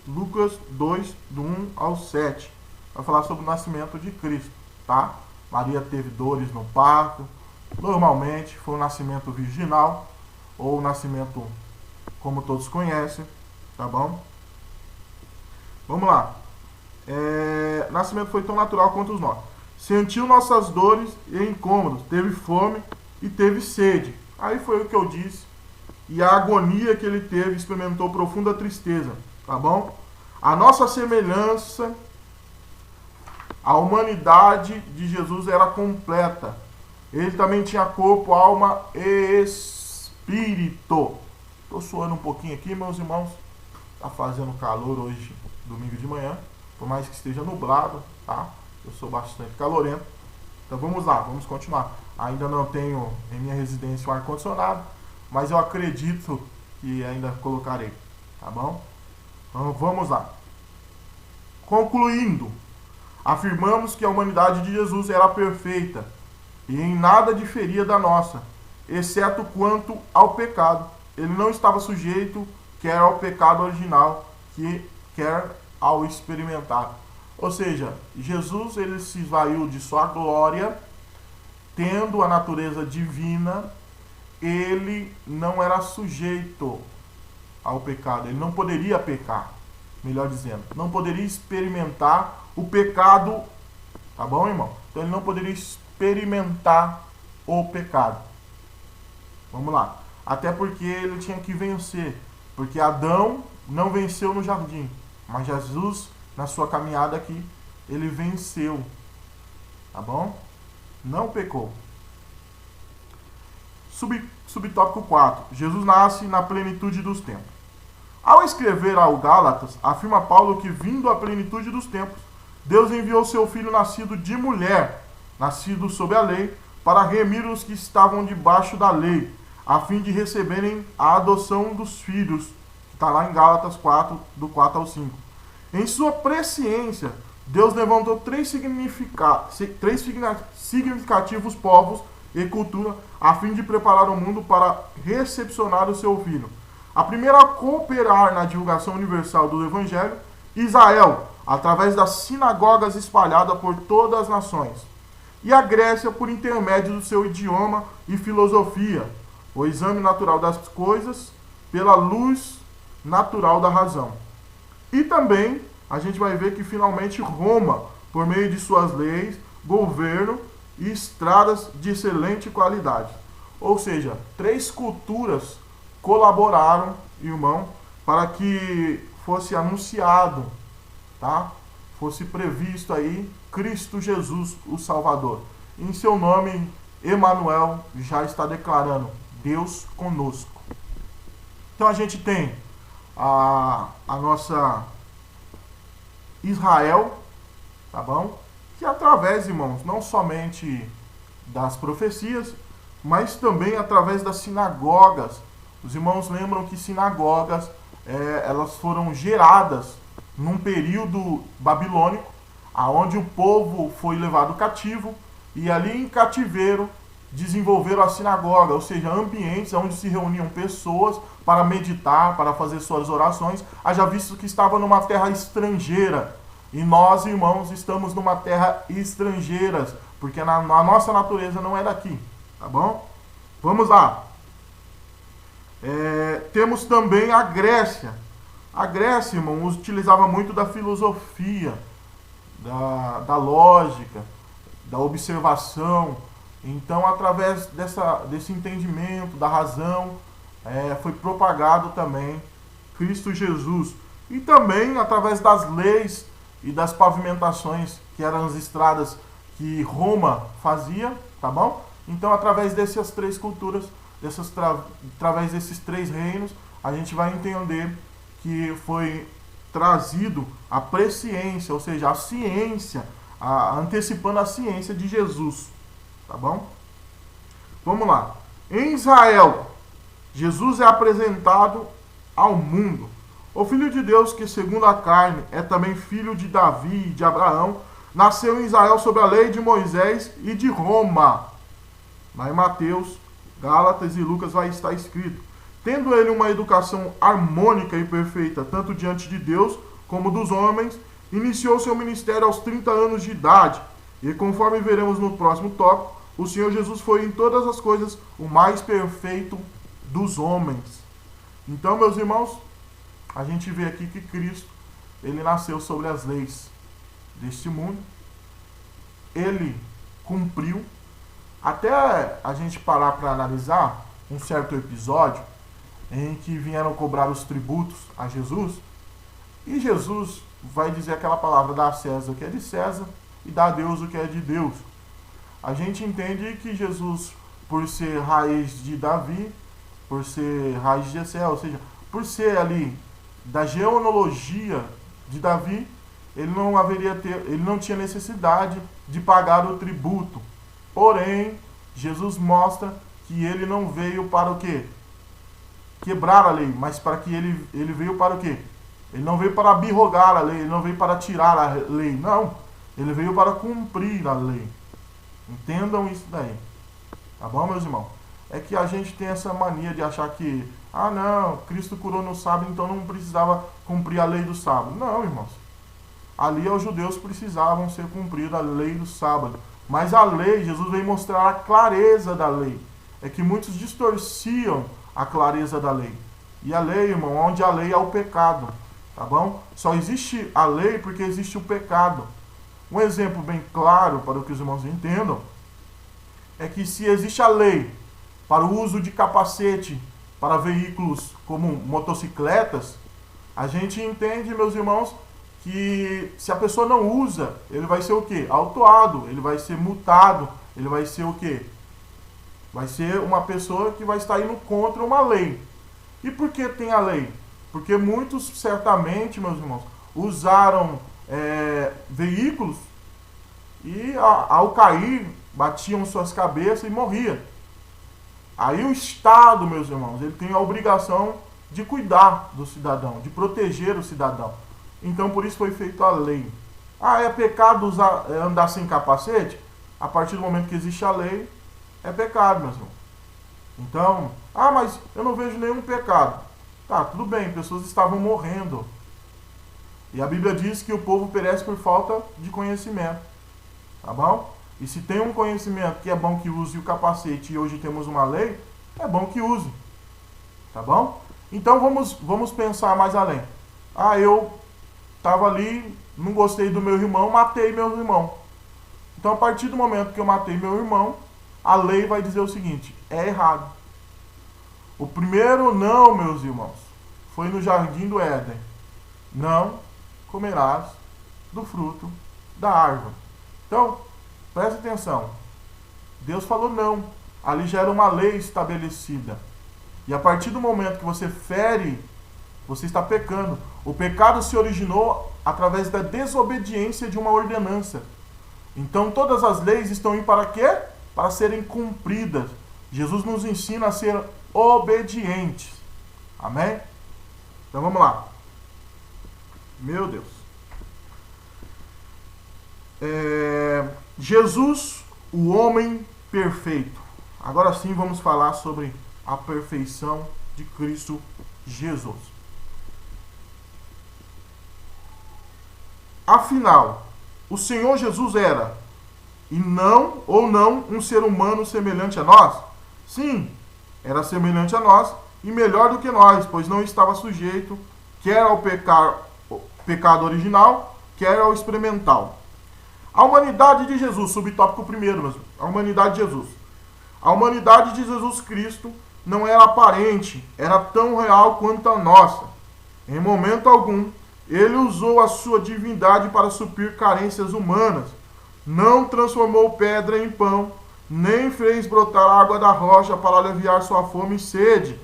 Lucas 2, do 1 ao 7. Vai falar sobre o nascimento de Cristo, tá? Maria teve dores no parto. Normalmente foi um nascimento virginal, ou um nascimento como todos conhecem, tá bom? Vamos lá. O nascimento foi tão natural quanto os nossos. Sentiu nossas dores e incômodos, teve fome e teve sede. Aí foi o que eu disse. E a agonia que ele teve, experimentou profunda tristeza, tá bom? A nossa semelhança, a humanidade de Jesus era completa. Ele também tinha corpo, alma e espírito. Estou suando um pouquinho aqui, meus irmãos. Está fazendo calor hoje, domingo de manhã. por mais que esteja nublado, tá? Eu sou bastante calorento. Então vamos lá, vamos continuar. Ainda não tenho em minha residência um ar-condicionado, mas eu acredito que ainda colocarei, tá bom? Então vamos lá. Concluindo, afirmamos que a humanidade de Jesus era perfeita e em nada diferia da nossa, exceto quanto ao pecado. Ele não estava sujeito quer ao pecado original, quer ao experimentado. Ou seja, Jesus ele se esvaiu de sua glória, tendo a natureza divina, ele não era sujeito ao pecado, ele não poderia pecar, melhor dizendo, não poderia experimentar o pecado, tá bom, irmão? Então ele não poderia experimentar o pecado. Vamos lá. Até porque ele tinha que vencer, porque Adão não venceu no jardim, mas Jesus, na sua caminhada aqui, ele venceu, tá bom? Não pecou. Subtópico 4. Jesus nasce na plenitude dos tempos. Ao escrever ao Gálatas, afirma Paulo que, vindo à plenitude dos tempos, Deus enviou seu Filho nascido de mulher, nascido sob a lei, para remir os que estavam debaixo da lei, a fim de receberem a adoção dos filhos, que está lá em Gálatas 4, do 4 ao 5. Em sua presciência, Deus levantou três significativos povos e cultura, a fim de preparar o mundo para recepcionar o seu Filho. A primeira a cooperar na divulgação universal do Evangelho, Israel, através das sinagogas espalhadas por todas as nações. E a Grécia, por intermédio do seu idioma e filosofia, o exame natural das coisas pela luz natural da razão. E também a gente vai ver que finalmente Roma, por meio de suas leis, governo e estradas de excelente qualidade. Ou seja, três culturas colaboraram, irmão, para que fosse anunciado, tá? Fosse previsto aí Cristo Jesus, o Salvador. Em seu nome, Emanuel já está declarando Deus conosco. Então a gente tem a nossa Israel, tá bom? Que através, irmãos, não somente das profecias, mas também através das sinagogas. Os irmãos lembram que sinagogas, elas foram geradas num período babilônico, aonde o povo foi levado cativo, e ali em cativeiro desenvolveram a sinagoga, ou seja, ambientes onde se reuniam pessoas para meditar, para fazer suas orações, haja visto que estava numa terra estrangeira. E nós, irmãos, estamos numa terra estrangeira, porque a nossa natureza não é daqui, tá bom? Vamos lá. Temos também a Grécia. A Grécia, irmão, utilizava muito da filosofia, da lógica, da observação. Então, através desse entendimento, da razão, foi propagado também Cristo Jesus. E também através das leis e das pavimentações, que eram as estradas que Roma fazia, tá bom? Então, através dessas três culturas, através desses três reinos, a gente vai entender que foi trazido a presciência, ou seja, a ciência, antecipando a ciência de Jesus. Tá bom? Vamos lá. Em Israel, Jesus é apresentado ao mundo. O Filho de Deus, que segundo a carne é também filho de Davi e de Abraão, nasceu em Israel sob a lei de Moisés e de Roma. Lá em Mateus, Gálatas e Lucas vai estar escrito: tendo ele uma educação harmônica e perfeita, tanto diante de Deus como dos homens, iniciou seu ministério aos 30 anos de idade. E conforme veremos no próximo tópico, o Senhor Jesus foi em todas as coisas o mais perfeito dos homens. Então, meus irmãos, a gente vê aqui que Cristo, ele nasceu sobre as leis deste mundo. Ele cumpriu. Até a gente parar para analisar um certo episódio em que vieram cobrar os tributos a Jesus, e Jesus vai dizer aquela palavra: dá a César o que é de César e dá a Deus o que é de Deus. A gente entende que Jesus, por ser raiz de Davi, por ser raiz de Jessé, ou seja, por ser ali da genealogia de Davi, ele não tinha necessidade de pagar o tributo. Porém, Jesus mostra que ele não veio para o quê? Quebrar a lei, mas para que ele veio para o quê? Ele não veio para abrogar a lei, ele não veio para tirar a lei, não. Ele veio para cumprir a lei. Entendam isso daí. Tá bom, meus irmãos? É que a gente tem essa mania de achar que, não, Cristo curou no sábado, então não precisava cumprir a lei do sábado. Não, irmãos. Ali os judeus precisavam ser cumprida a lei do sábado. Mas a lei, Jesus veio mostrar a clareza da lei. É que muitos distorciam a clareza da lei. E a lei, irmão, onde a lei é o pecado. Tá bom? Só existe a lei porque existe o pecado. Um exemplo bem claro para que os irmãos entendam é que se existe a lei para o uso de capacete para veículos como motocicletas, a gente entende, meus irmãos, que se a pessoa não usa, ele vai ser o quê? Autuado, ele vai ser multado, ele vai ser o quê? Vai ser uma pessoa que vai estar indo contra uma lei. E por que tem a lei? Porque muitos, certamente, meus irmãos, usaram veículos e ao cair, batiam suas cabeças e morriam. Aí o Estado, meus irmãos, ele tem a obrigação de cuidar do cidadão, de proteger o cidadão. Então, por isso foi feita a lei. É pecado andar sem capacete? A partir do momento que existe a lei, é pecado, meus irmãos. Então, mas eu não vejo nenhum pecado. Tá, tudo bem, pessoas estavam morrendo. E a Bíblia diz que o povo perece por falta de conhecimento. Tá bom? E se tem um conhecimento que é bom que use o capacete e hoje temos uma lei, é bom que use. Tá bom? Então vamos pensar mais além. Eu estava ali, não gostei do meu irmão, matei meu irmão. Então a partir do momento que eu matei meu irmão, a lei vai dizer o seguinte: é errado. O primeiro não, meus irmãos, foi no jardim do Éden. Não comerás do fruto da árvore. Então, presta atenção. Deus falou não. Ali já era uma lei estabelecida. E a partir do momento que você fere, você está pecando. O pecado se originou através da desobediência de uma ordenança. Então todas as leis estão aí para quê? Para serem cumpridas. Jesus nos ensina a ser obedientes. Amém? Então vamos lá. Meu Deus. Jesus, o homem perfeito. Agora sim vamos falar sobre a perfeição de Cristo Jesus. Afinal, o Senhor Jesus era, não um ser humano semelhante a nós? Sim, era semelhante a nós e melhor do que nós, pois não estava sujeito quer ao pecado original, quer ao experimental. A humanidade de Jesus, subtópico primeiro mesmo, a humanidade de Jesus. A humanidade de Jesus Cristo não era aparente, era tão real quanto a nossa. Em momento algum, ele usou a sua divindade para suprir carências humanas. Não transformou pedra em pão, nem fez brotar água da rocha para aliviar sua fome e sede.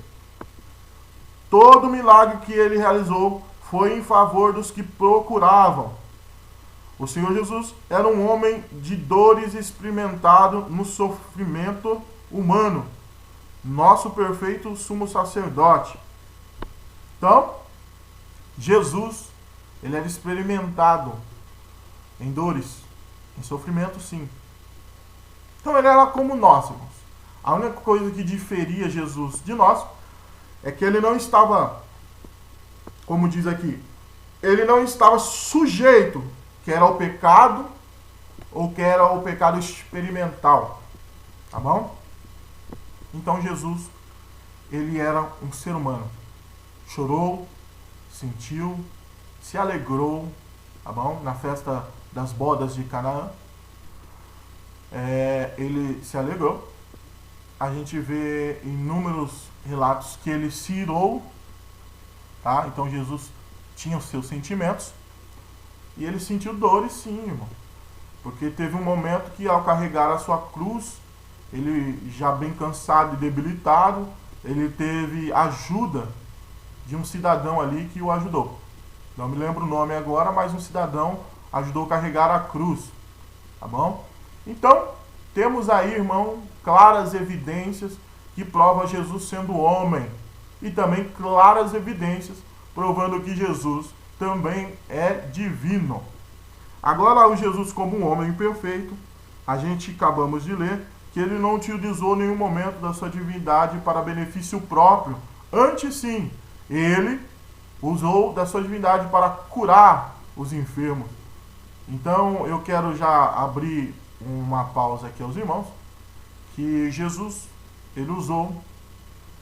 Todo o milagre que ele realizou foi em favor dos que procuravam. O Senhor Jesus era um homem de dores experimentado no sofrimento humano. Nosso perfeito sumo sacerdote. Então, Jesus, ele era experimentado em dores, em sofrimento, sim. Então, ele era como nós, irmãos. A única coisa que diferia Jesus de nós é que ele não estava, como diz aqui, ele não estava sujeito, que era o pecado, ou que era o pecado experimental. Tá bom? Então Jesus, ele era um ser humano. Chorou, sentiu, se alegrou, tá bom? Na festa das bodas de Canaã. Ele se alegrou. A gente vê inúmeros relatos que ele se irou, tá? Então Jesus tinha os seus sentimentos. E ele sentiu dores, sim, irmão. Porque teve um momento que, ao carregar a sua cruz, ele já bem cansado e debilitado, ele teve ajuda de um cidadão ali que o ajudou. não me lembro o nome agora, mas um cidadão ajudou a carregar a cruz, tá bom? Então, temos aí, irmão, claras evidências que provam Jesus sendo homem e também claras evidências provando que Jesus também é divino. Agora, o Jesus como um homem perfeito, a gente acabamos de ler que ele não utilizou nenhum momento da sua divindade para benefício próprio. Antes sim, ele usou da sua divindade para curar os enfermos. Então, eu quero já abrir uma pausa aqui aos irmãos, que Jesus, ele usou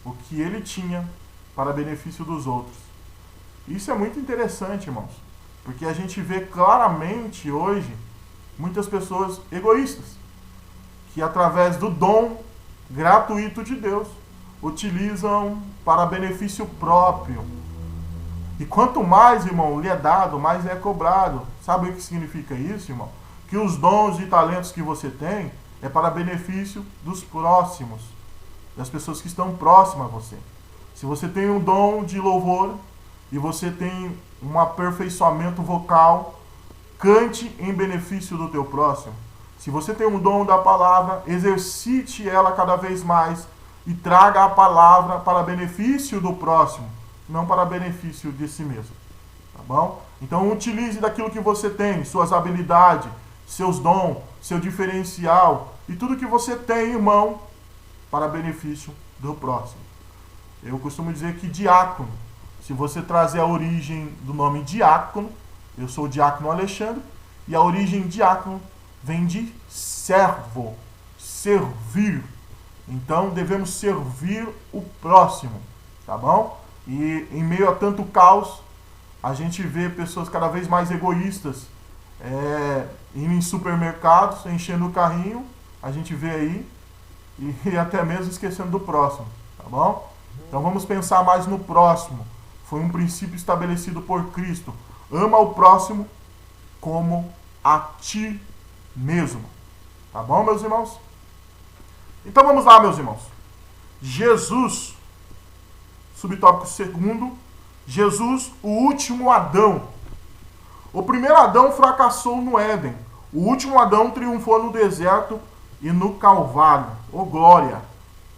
o que ele tinha para benefício dos outros. Isso é muito interessante, irmãos, porque a gente vê claramente hoje muitas pessoas egoístas, que através do dom gratuito de Deus, utilizam para benefício próprio. E quanto mais, irmão, lhe é dado, mais é cobrado. Sabe o que significa isso, irmão? Que os dons e talentos que você tem é para benefício dos próximos, das pessoas que estão próximas a você. Se você tem um dom de louvor e você tem um aperfeiçoamento vocal, cante em benefício do teu próximo. Se você tem um dom da palavra, exercite ela cada vez mais e traga a palavra para benefício do próximo, não para benefício de si mesmo. Tá bom? Então utilize daquilo que você tem, suas habilidades, seus dons, seu diferencial e tudo que você tem, irmão, para benefício do próximo. Eu costumo dizer que diácono, se você trazer a origem do nome diácono, eu sou o diácono Alexandre, e a origem diácono vem de servo, servir. Então devemos servir o próximo, tá bom? E em meio a tanto caos, a gente vê pessoas cada vez mais egoístas, indo em supermercados, enchendo o carrinho, a gente vê aí, e até mesmo esquecendo do próximo, tá bom? Então vamos pensar mais no próximo. Foi um princípio estabelecido por Cristo. Ama o próximo como a ti mesmo. Tá bom, meus irmãos? Então vamos lá, meus irmãos. Jesus, subtópico segundo, Jesus, o último Adão. O primeiro Adão fracassou no Éden. O último Adão triunfou no deserto e no Calvário. Oh, glória!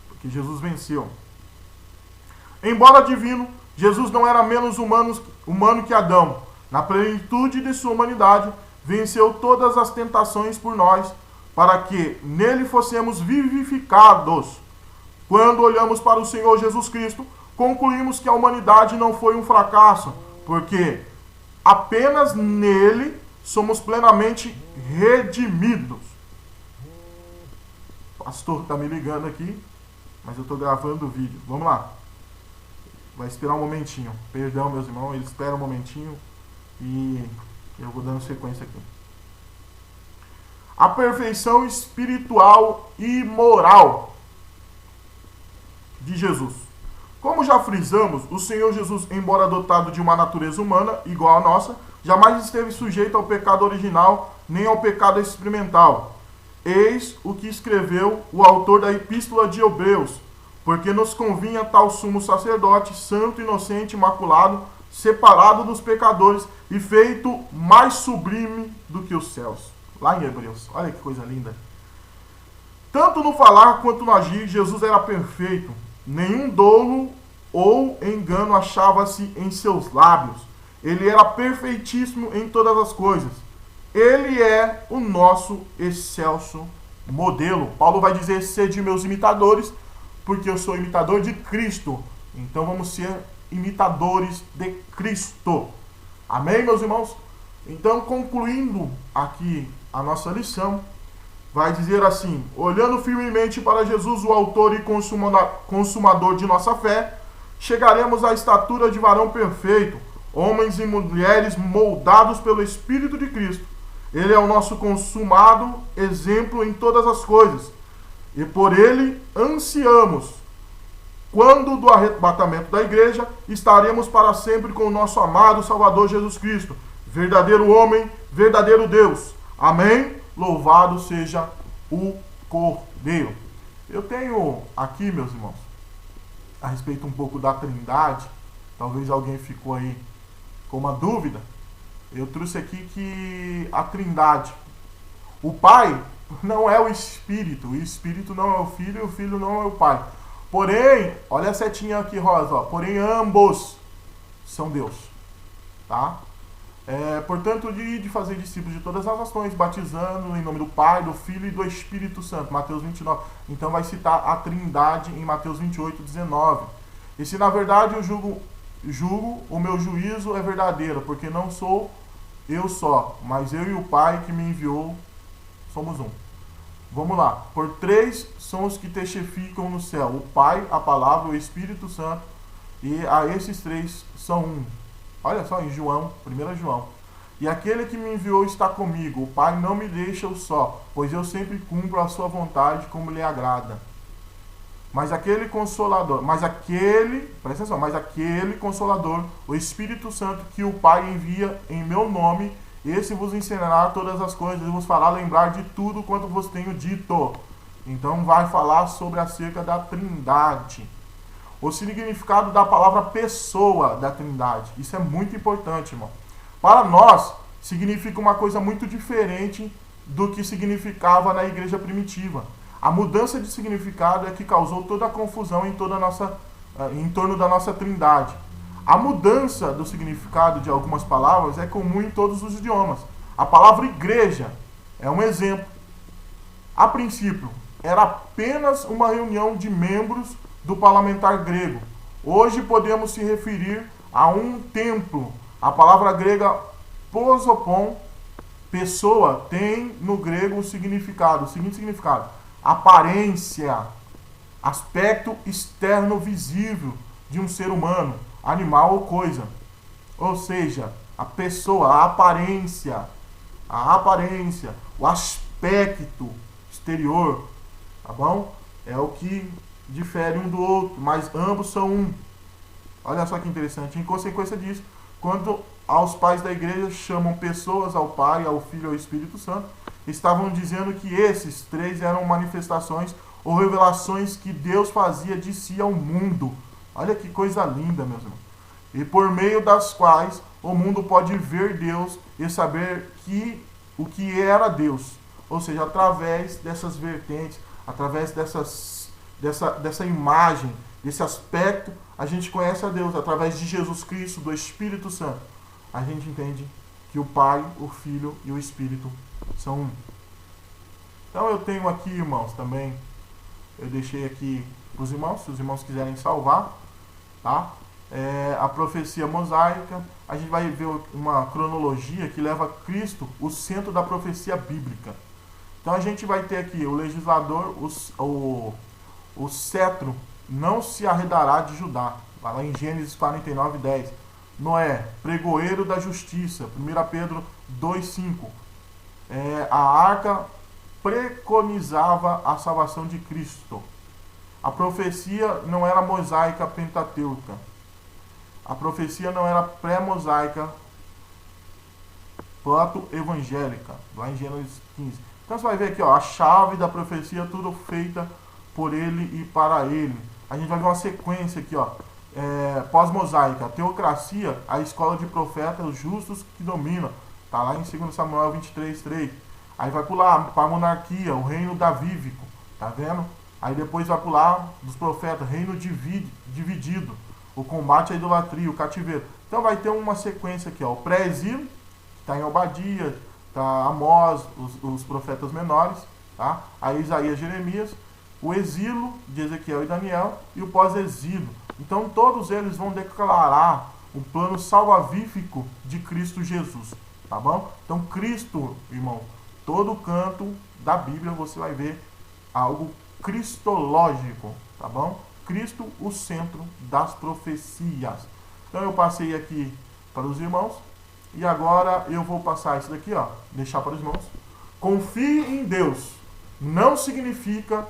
Porque Jesus venceu. Embora divino, Jesus não era menos humano que Adão. Na plenitude de sua humanidade, venceu todas as tentações por nós, para que nele fossemos vivificados. Quando olhamos para o Senhor Jesus Cristo, concluímos que a humanidade não foi um fracasso, porque apenas nele somos plenamente redimidos. O pastor está me ligando aqui, mas eu estou gravando o vídeo. Vamos lá. Vai esperar um momentinho. Perdão, meus irmãos, ele espera um momentinho e eu vou dando sequência aqui. A perfeição espiritual e moral de Jesus. Como já frisamos, o Senhor Jesus, embora dotado de uma natureza humana igual à nossa, jamais esteve sujeito ao pecado original nem ao pecado experimental. Eis o que escreveu o autor da Epístola de Hebreus: porque nos convinha tal sumo sacerdote, santo, inocente, imaculado, separado dos pecadores e feito mais sublime do que os céus. Lá em Hebreus. Olha que coisa linda. Tanto no falar quanto no agir, Jesus era perfeito. Nenhum dolo ou engano achava-se em seus lábios. Ele era perfeitíssimo em todas as coisas. Ele é o nosso excelso modelo. Paulo vai dizer: sede meus imitadores, porque eu sou imitador de Cristo. Então vamos ser imitadores de Cristo. Amém, meus irmãos? Então, concluindo aqui a nossa lição, vai dizer assim: olhando firmemente para Jesus, o autor e consumador de nossa fé, chegaremos à estatura de varão perfeito, homens e mulheres moldados pelo Espírito de Cristo. Ele é o nosso consumado exemplo em todas as coisas, e por ele ansiamos. Quando do arrebatamento da igreja, estaremos para sempre com o nosso amado Salvador Jesus Cristo, verdadeiro homem, verdadeiro Deus. Amém? Louvado seja o Cordeiro. Eu tenho aqui, meus irmãos, a respeito um pouco da Trindade. Talvez alguém ficou aí com uma dúvida, eu trouxe aqui que a Trindade, o Pai não é o Espírito não é o Filho e o Filho não é o Pai. Porém, olha a setinha aqui rosa, ó, porém ambos são Deus, tá? Portanto, de fazer discípulos de todas as nações, batizando em nome do Pai, do Filho e do Espírito Santo. Mateus 29. Então vai citar a Trindade em Mateus 28, 19. E se na verdade eu julgo, o meu juízo é verdadeiro, porque não sou eu só, mas eu e o Pai que me enviou somos um. Vamos lá. Por três são os que testificam no céu: o Pai, a Palavra, o Espírito Santo. E a esses três são um. Olha só, em João, 1 João. E aquele que me enviou está comigo. O Pai não me deixa eu só, pois eu sempre cumpro a sua vontade como lhe agrada. Mas aquele Consolador, presta atenção, mas aquele Consolador, o Espírito Santo, que o Pai envia em meu nome, esse vos ensinará todas as coisas e vos fará lembrar de tudo quanto vos tenho dito. Então vai falar sobre acerca da Trindade. O significado da palavra pessoa da Trindade. Isso é muito importante, irmão. Para nós, significa uma coisa muito diferente do que significava na igreja primitiva. A mudança de significado é que causou toda a confusão em torno da nossa Trindade. A mudança do significado de algumas palavras é comum em todos os idiomas. A palavra igreja é um exemplo. A princípio, era apenas uma reunião de membros do parlamentar grego. Hoje podemos se referir a um templo. A palavra grega prosopon, pessoa, tem no grego o seguinte significado: aparência, aspecto externo visível de um ser humano, animal ou coisa. Ou seja, a pessoa, a aparência, o aspecto exterior, tá bom? É o que difere um do outro, mas ambos são um. Olha só que interessante. Em consequência disso, quando aos pais da igreja chamam pessoas ao Pai, ao Filho e ao Espírito Santo, estavam dizendo que esses três eram manifestações ou revelações que Deus fazia de si ao mundo. Olha que coisa linda, meus irmãos. E por meio das quais o mundo pode ver Deus e saber o que era Deus. Ou seja, através dessas vertentes, através dessa imagem, desse aspecto, a gente conhece a Deus. Através de Jesus Cristo, do Espírito Santo, a gente entende que o Pai, o Filho e o Espírito são um. Então eu tenho aqui, irmãos, também, eu deixei aqui para os irmãos, se os irmãos quiserem salvar, tá? A profecia mosaica. A gente vai ver uma cronologia que leva Cristo o centro da profecia bíblica. Então a gente vai ter aqui o legislador, o cetro não se arredará de Judá. Vai lá em Gênesis 49, 10. Noé, pregoeiro da justiça. 1 Pedro 2,5. A arca preconizava a salvação de Cristo. A profecia não era mosaica pentateuca. A profecia não era pré-mosaica proto-evangélica. Lá em Gênesis 15. Então você vai ver aqui, ó, a chave da profecia, tudo feita por ele e para ele. A gente vai ver uma sequência aqui, ó. Pós-mosaica, a teocracia, a escola de profetas, os justos que dominam. Tá lá em 2 Samuel 23, 3. Aí vai pular para a monarquia, o reino davívico. Tá vendo? Aí depois vai pular dos profetas, reino dividido. O combate à idolatria, o cativeiro. Então vai ter uma sequência aqui, ó. O pré-exílio, que está em Obadias, tá Amós, os profetas menores, tá? Aí Isaías, Jeremias, o exílio de Ezequiel e Daniel e o pós-exílio. Então todos eles vão declarar o plano salvífico de Cristo Jesus, tá bom? Então Cristo, irmão, todo canto da Bíblia você vai ver algo cristológico, tá bom? Cristo, o centro das profecias. Então eu passei aqui para os irmãos e agora eu vou passar isso daqui, ó, deixar para os irmãos. Confie em Deus não significa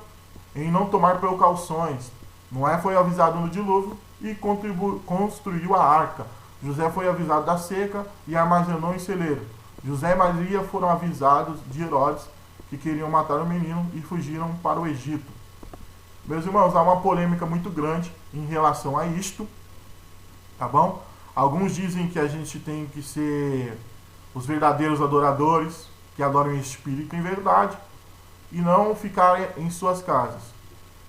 em não tomar precauções. Noé foi avisado no dilúvio e construiu a arca. José foi avisado da seca e armazenou em celeiro. José e Maria foram avisados de Herodes, que queriam matar o menino, e fugiram para o Egito. Meus irmãos, há uma polêmica muito grande em relação a isto, tá bom? Alguns dizem que a gente tem que ser os verdadeiros adoradores, que adoram em espírito e em verdade, e não ficar em suas casas.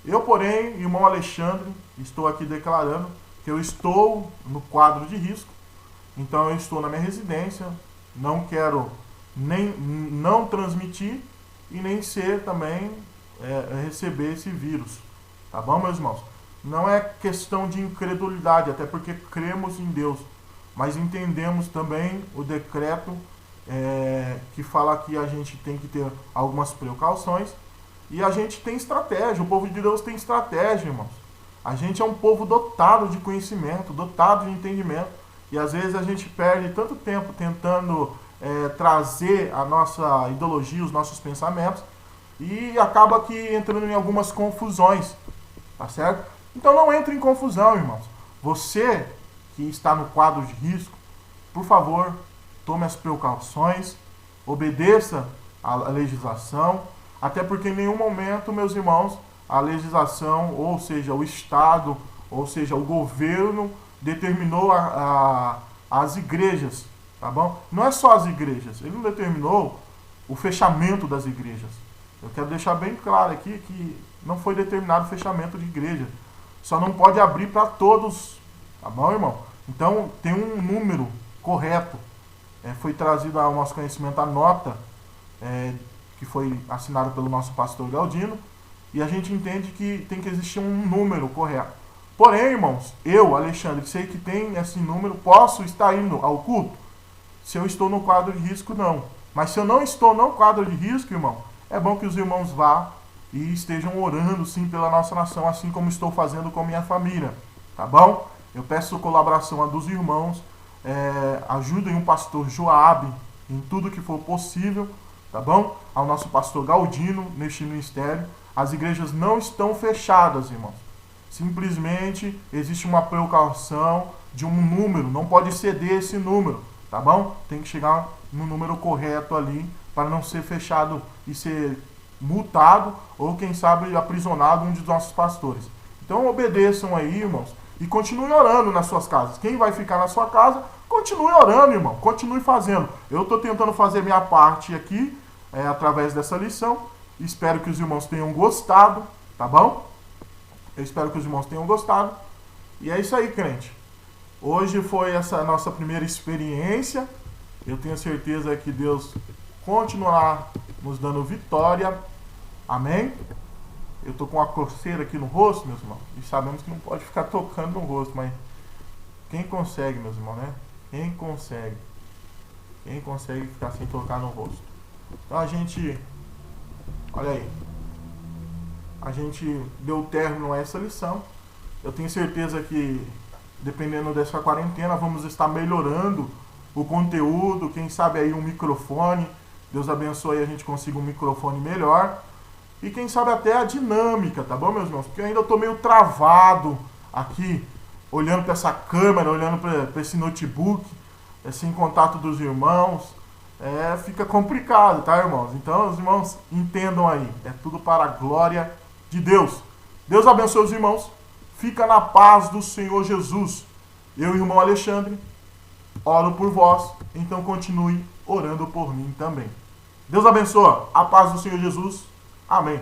Eu, porém, irmão Alexandre, estou aqui declarando que eu estou no quadro de risco, então eu estou na minha residência, não quero nem não transmitir e nem ser também receber esse vírus. Tá bom, meus irmãos? Não é questão de incredulidade, até porque cremos em Deus, mas entendemos também o decreto que fala que a gente tem que ter algumas precauções e a gente tem estratégia, o povo de Deus tem estratégia, irmãos. A gente é um povo dotado de conhecimento, dotado de entendimento, e às vezes a gente perde tanto tempo tentando trazer a nossa ideologia, os nossos pensamentos, e acaba que entrando em algumas confusões, tá certo? Então não entre em confusão, irmãos. Você que está no quadro de risco, por favor, tome as precauções, obedeça à legislação, até porque em nenhum momento, meus irmãos, a legislação, ou seja, o Estado, ou seja, o governo, determinou as igrejas, tá bom? Não é só as igrejas, ele não determinou o fechamento das igrejas. Eu quero deixar bem claro aqui que não foi determinado o fechamento de igreja. Só não pode abrir para todos, tá bom, irmão? Então, tem um número correto. Foi trazido ao nosso conhecimento a nota que foi assinada pelo nosso pastor Galdino, e a gente entende que tem que existir um número correto. Porém, irmãos, eu, Alexandre, sei que tem esse número, posso estar indo ao culto? Se eu estou no quadro de risco, não. Mas se eu não estou no quadro de risco, irmão, é bom que os irmãos vá e estejam orando, sim, pela nossa nação, assim como estou fazendo com minha família, tá bom? Eu peço colaboração a dos irmãos, ajudem o pastor Joabe em tudo que for possível, tá bom? Ao nosso pastor Galdino neste ministério. As igrejas não estão fechadas, irmãos. Simplesmente existe uma precaução de um número, não pode ceder esse número, tá bom? Tem que chegar no número correto ali para não ser fechado e ser multado ou, quem sabe, aprisionado um dos nossos pastores. Então obedeçam aí, irmãos, e continue orando nas suas casas. Quem vai ficar na sua casa, continue orando, irmão, continue fazendo. Eu estou tentando fazer minha parte aqui, através dessa lição. Espero que os irmãos tenham gostado, tá bom? Eu espero que os irmãos tenham gostado. E é isso aí, crente. Hoje foi essa nossa primeira experiência. Eu tenho certeza que Deus continuará nos dando vitória. Amém? Eu tô com uma coceira aqui no rosto, meus irmãos. E sabemos que não pode ficar tocando no rosto, mas quem consegue, meus irmãos, né? Quem consegue? Quem consegue ficar sem tocar no rosto? Então a gente... Olha aí. A gente deu término a essa lição. Eu tenho certeza que, dependendo dessa quarentena, vamos estar melhorando o conteúdo. Quem sabe aí um microfone. Deus abençoe e a gente consiga um microfone melhor. E quem sabe até a dinâmica, tá bom, meus irmãos? Porque eu ainda estou meio travado aqui, olhando para essa câmera, olhando para esse notebook, sem contato dos irmãos. Fica complicado, tá, irmãos? Então, os irmãos entendam aí. É tudo para a glória de Deus. Deus abençoe os irmãos. Fica na paz do Senhor Jesus. Eu, irmão Alexandre, oro por vós. Então, continue orando por mim também. Deus abençoe. A paz do Senhor Jesus. Amém.